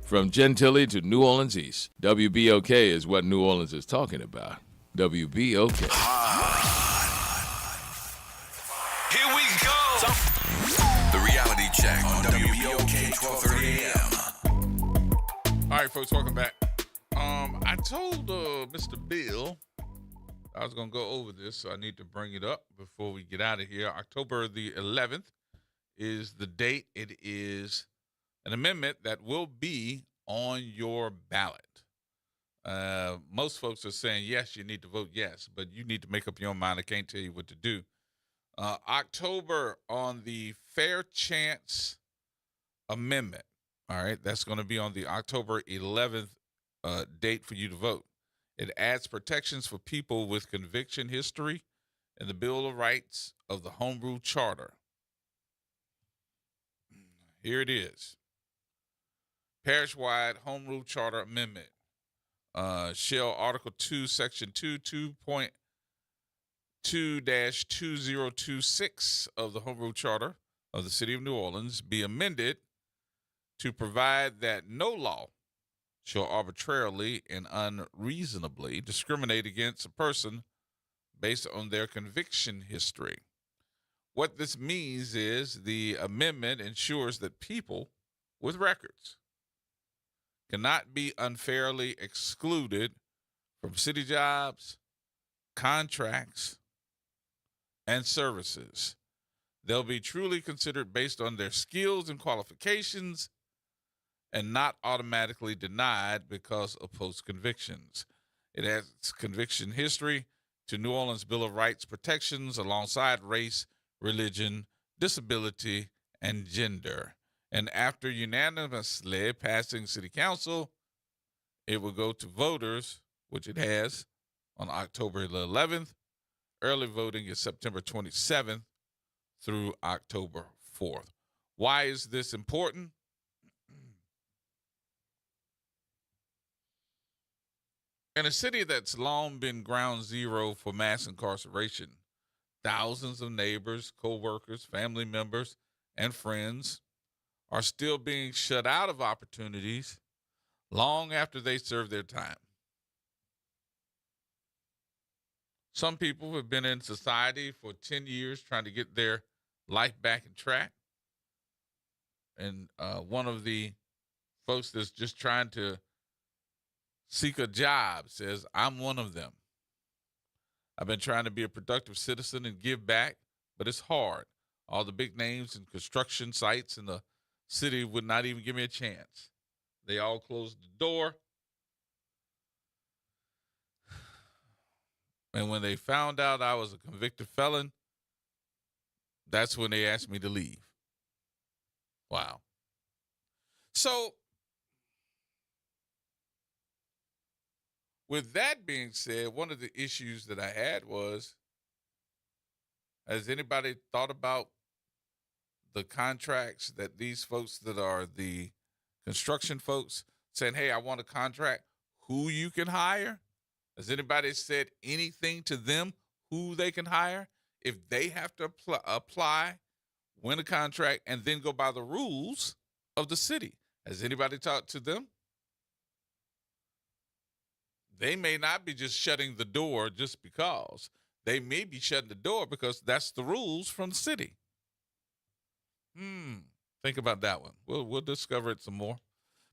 From Gentilly to New Orleans East, WBOK is what New Orleans is talking about. WBOK. Here we go. The reality check on WBOK 1230 AM. All right, folks, welcome back. I told Mr. Bill I was going to go over this, so I need to bring it up before we get out of here. October the 11th is the date. It is an amendment that will be on your ballot. Most folks are saying, yes, you need to vote yes, but you need to make up your own mind. I can't tell you what to do. October on the Fair Chance Amendment. All right, that's going to be on the October 11th date for you to vote. It adds protections for people with conviction history in the Bill of Rights of the Home Rule Charter. Here it is. Parish-wide Home Rule Charter Amendment. Shall Article 2, Section 2.2.2026 of the Home Rule Charter of the City of New Orleans be amended to provide that no law shall arbitrarily and unreasonably discriminate against a person based on their conviction history. What this means is the amendment ensures that people with records cannot be unfairly excluded from city jobs, contracts, and services. They'll be truly considered based on their skills and qualifications and not automatically denied because of post-convictions. It adds conviction history to New Orleans Bill of Rights protections alongside race, religion, disability, and gender. And after unanimously passing City Council, it will go to voters, which it has, on October 11th. Early voting is September 27th through October 4th. Why is this important? In a city that's long been ground zero for mass incarceration, thousands of neighbors, co-workers, family members, and friends are still being shut out of opportunities long after they serve their time. Some people have been in society for 10 years trying to get their life back in track. And one of the folks that's just trying to seek a job says, I'm one of them. I've been trying to be a productive citizen and give back, but it's hard. All the big names and construction sites in the city would not even give me a chance. They all closed the door. And when they found out I was a convicted felon, that's when they asked me to leave. Wow. So, with that being said, one of the issues that I had was, has anybody thought about the contracts that these folks that are the construction folks saying, hey, I want a contract, who you can hire? Has anybody said anything to them who they can hire if they have to apply, win a contract, and then go by the rules of the city? Has anybody talked to them? They may not be just shutting the door just because. They may be shutting the door because that's the rules from the city. Think about that one. We'll discover it some more.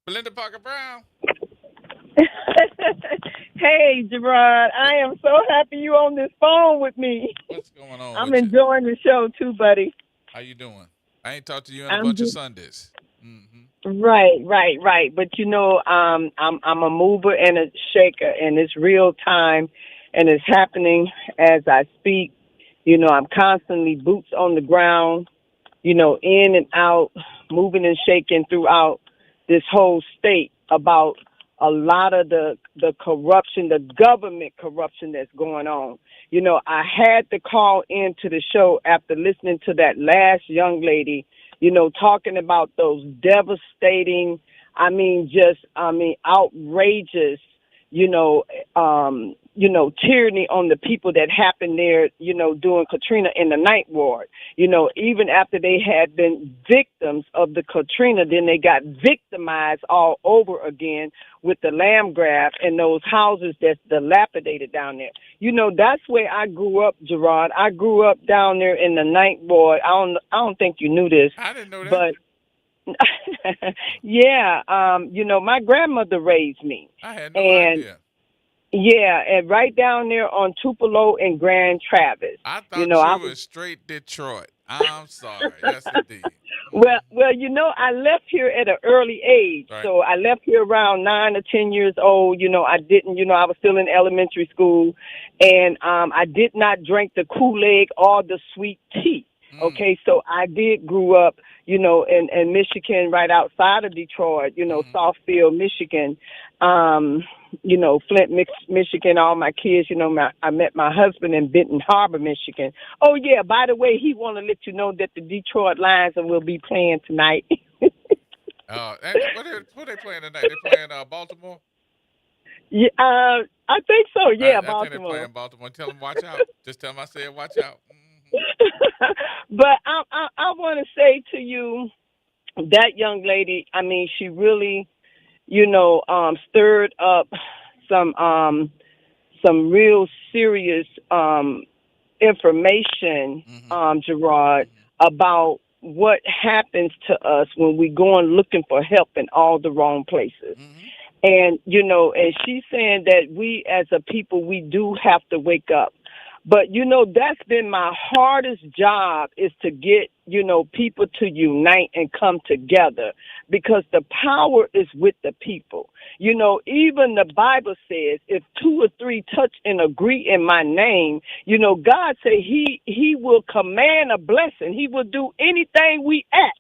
Belinda Parker Brown. Hey, Gerard, I am so happy you on this phone with me. What's going on? I'm enjoying the show too, buddy. How you doing? I ain't talked to you in a bunch of Sundays. Right. But I'm a mover and a shaker, and it's real time, and it's happening as I speak. I'm constantly boots on the ground, in and out, moving and shaking throughout this whole state about a lot of the corruption, the government corruption that's going on. I had to call into the show after listening to that last young lady, talking about those devastating, outrageous, tyranny on the people that happened there, during Katrina in the Ninth Ward. Even after they had been victims of the Katrina, then they got victimized all over again with the land grab and those houses that's dilapidated down there. That's where I grew up, Gerard. I grew up down there in the Ninth Ward. I don't think you knew this. I didn't know that. But yeah, my grandmother raised me. I had no idea. Yeah, and right down there on Tupelo and Grand Traverse. I thought you was straight Detroit. I'm sorry. Yes, indeed. Well, I left here at an early age. Right. So I left here around 9 or 10 years old. I didn't, I was still in elementary school. And I did not drink the Kool-Aid or the sweet tea. Okay, so I did grew up, in Michigan, right outside of Detroit, Southfield, Michigan, Flint, Michigan, all my kids, I met my husband in Benton Harbor, Michigan. Oh, yeah, by the way, he want to let you know that the Detroit Lions will be playing tonight. What are they playing tonight? They playing Baltimore? Yeah, I think so, yeah, I Baltimore. think they're playing Baltimore. Tell them watch out. Just tell them I said watch out. But I want to say to you, that young lady, she really, stirred up some real serious information, Gerard, about what happens to us when we go on looking for help in all the wrong places. And, and she's saying that we as a people, we do have to wake up. But, that's been my hardest job, is to get, people to unite and come together, because the power is with the people. Even the Bible says, if 2 or 3 touch and agree in my name, God said he will command a blessing. He will do anything we ask.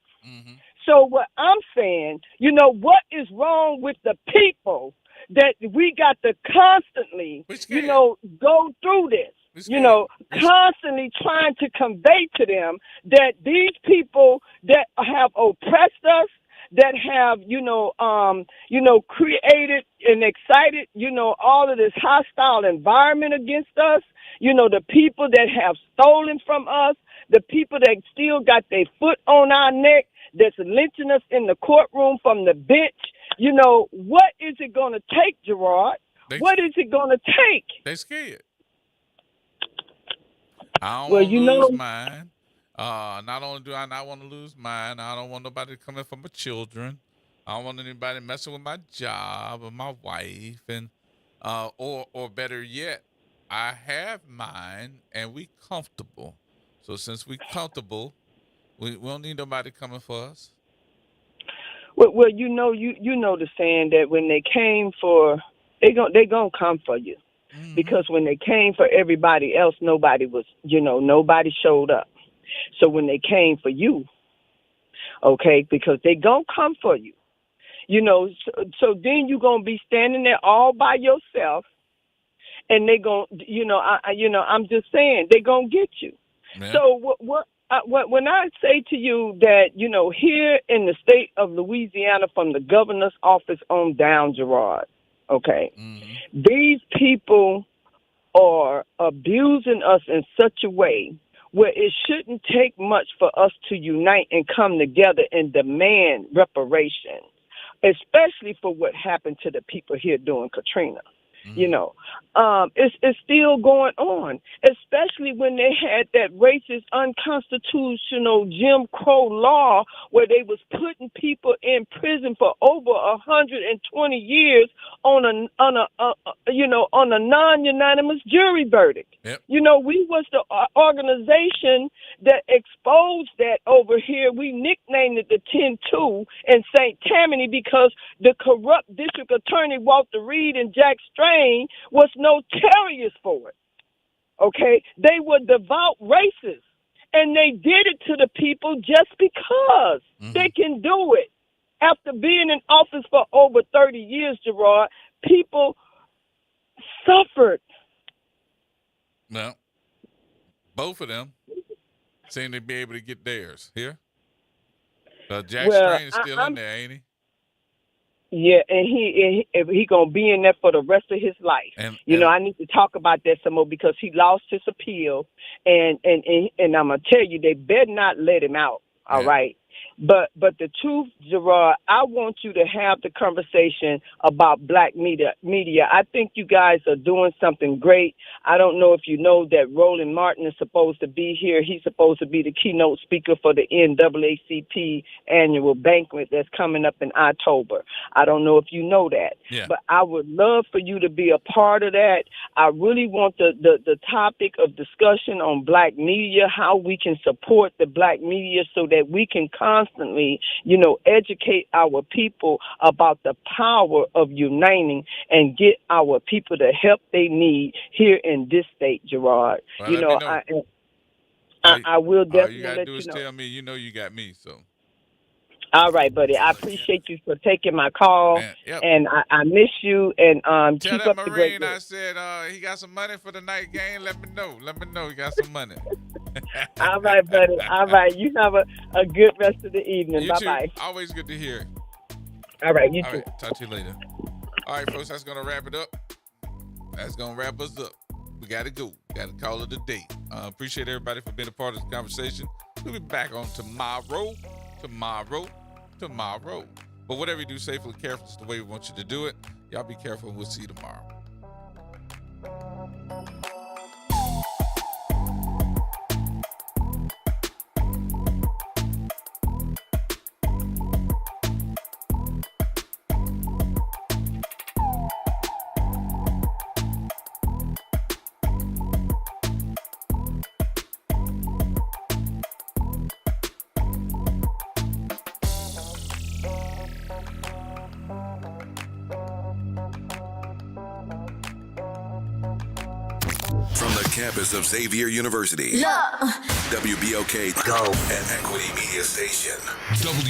So what I'm saying, what is wrong with the people that we got to constantly, go through this? Constantly trying to convey to them that these people that have oppressed us, that have, created and excited, all of this hostile environment against us, the people that have stolen from us, the people that still got their foot on our neck, that's lynching us in the courtroom from the bench. What is it going to take, Gerard? What is it going to take? They scared. I don't want to lose mine. Not only do I not want to lose mine, I don't want nobody coming for my children. I don't want anybody messing with my job or my wife, and or better yet, I have mine and we comfortable. So since we comfortable, we don't need nobody coming for us. Well, you know the saying that when they came for, they gonna come for you. because when they came for everybody else, nobody showed up. So when they came for you, okay, because they gonna come for you, so then you gonna be standing there all by yourself, and they gonna, I'm just saying, they gonna get you. Yeah. So when I say to you that, here in the state of Louisiana, from the governor's office on down, Gerard, okay, these people are abusing us in such a way where it shouldn't take much for us to unite and come together and demand reparations, especially for what happened to the people here during Katrina. It's still going on, especially when they had that racist, unconstitutional Jim Crow law where they was putting people in prison for over 120 years on a non-unanimous jury verdict. Yep. We was the organization that exposed that over here. We nicknamed it the 10-2 in St. Tammany because the corrupt district attorney Walter Reed and Jack Strain was notorious for it. Okay? They were devout racists, and they did it to the people just because they can do it. After being in office for over 30 years, Gerard, people suffered. Well, both of them seem to be able to get theirs here. Jack Strain is still in there, ain't he? Yeah, and he gonna be in there for the rest of his life. And I need to talk about that some more because he lost his appeal, and I'm gonna tell you, they better not let him out. All right. But the truth, Gerard, I want you to have the conversation about black media. I think you guys are doing something great. I don't know if you know that Roland Martin is supposed to be here. He's supposed to be the keynote speaker for the NAACP annual banquet that's coming up in October. I don't know if you know that. Yeah. But I would love for you to be a part of that. I really want the topic of discussion on black media, how we can support the black media so that we can constantly, educate our people about the power of uniting and get our people the help they need here in this state, Gerard. Well, I will definitely let you know. All you got to do is tell me, you got me, so. All right, buddy. I appreciate you for taking my call, and I miss you. And tell keep that up Marine the great work. I said he got some money for the night game. Let me know he got some money. All right, buddy. All right. You have a good rest of the evening. Bye-bye. Always good to hear. All right. You All too. Right, talk to you later. All right, folks. That's gonna wrap it up. That's gonna wrap us up. We gotta go. Got to call it a day. Appreciate everybody for being a part of this conversation. We'll be back on tomorrow. But whatever you do, safely, careful is the way we want you to do it. Y'all be careful. We'll see you tomorrow. From the campus of Xavier University, WBOK Go and Equity Media Station.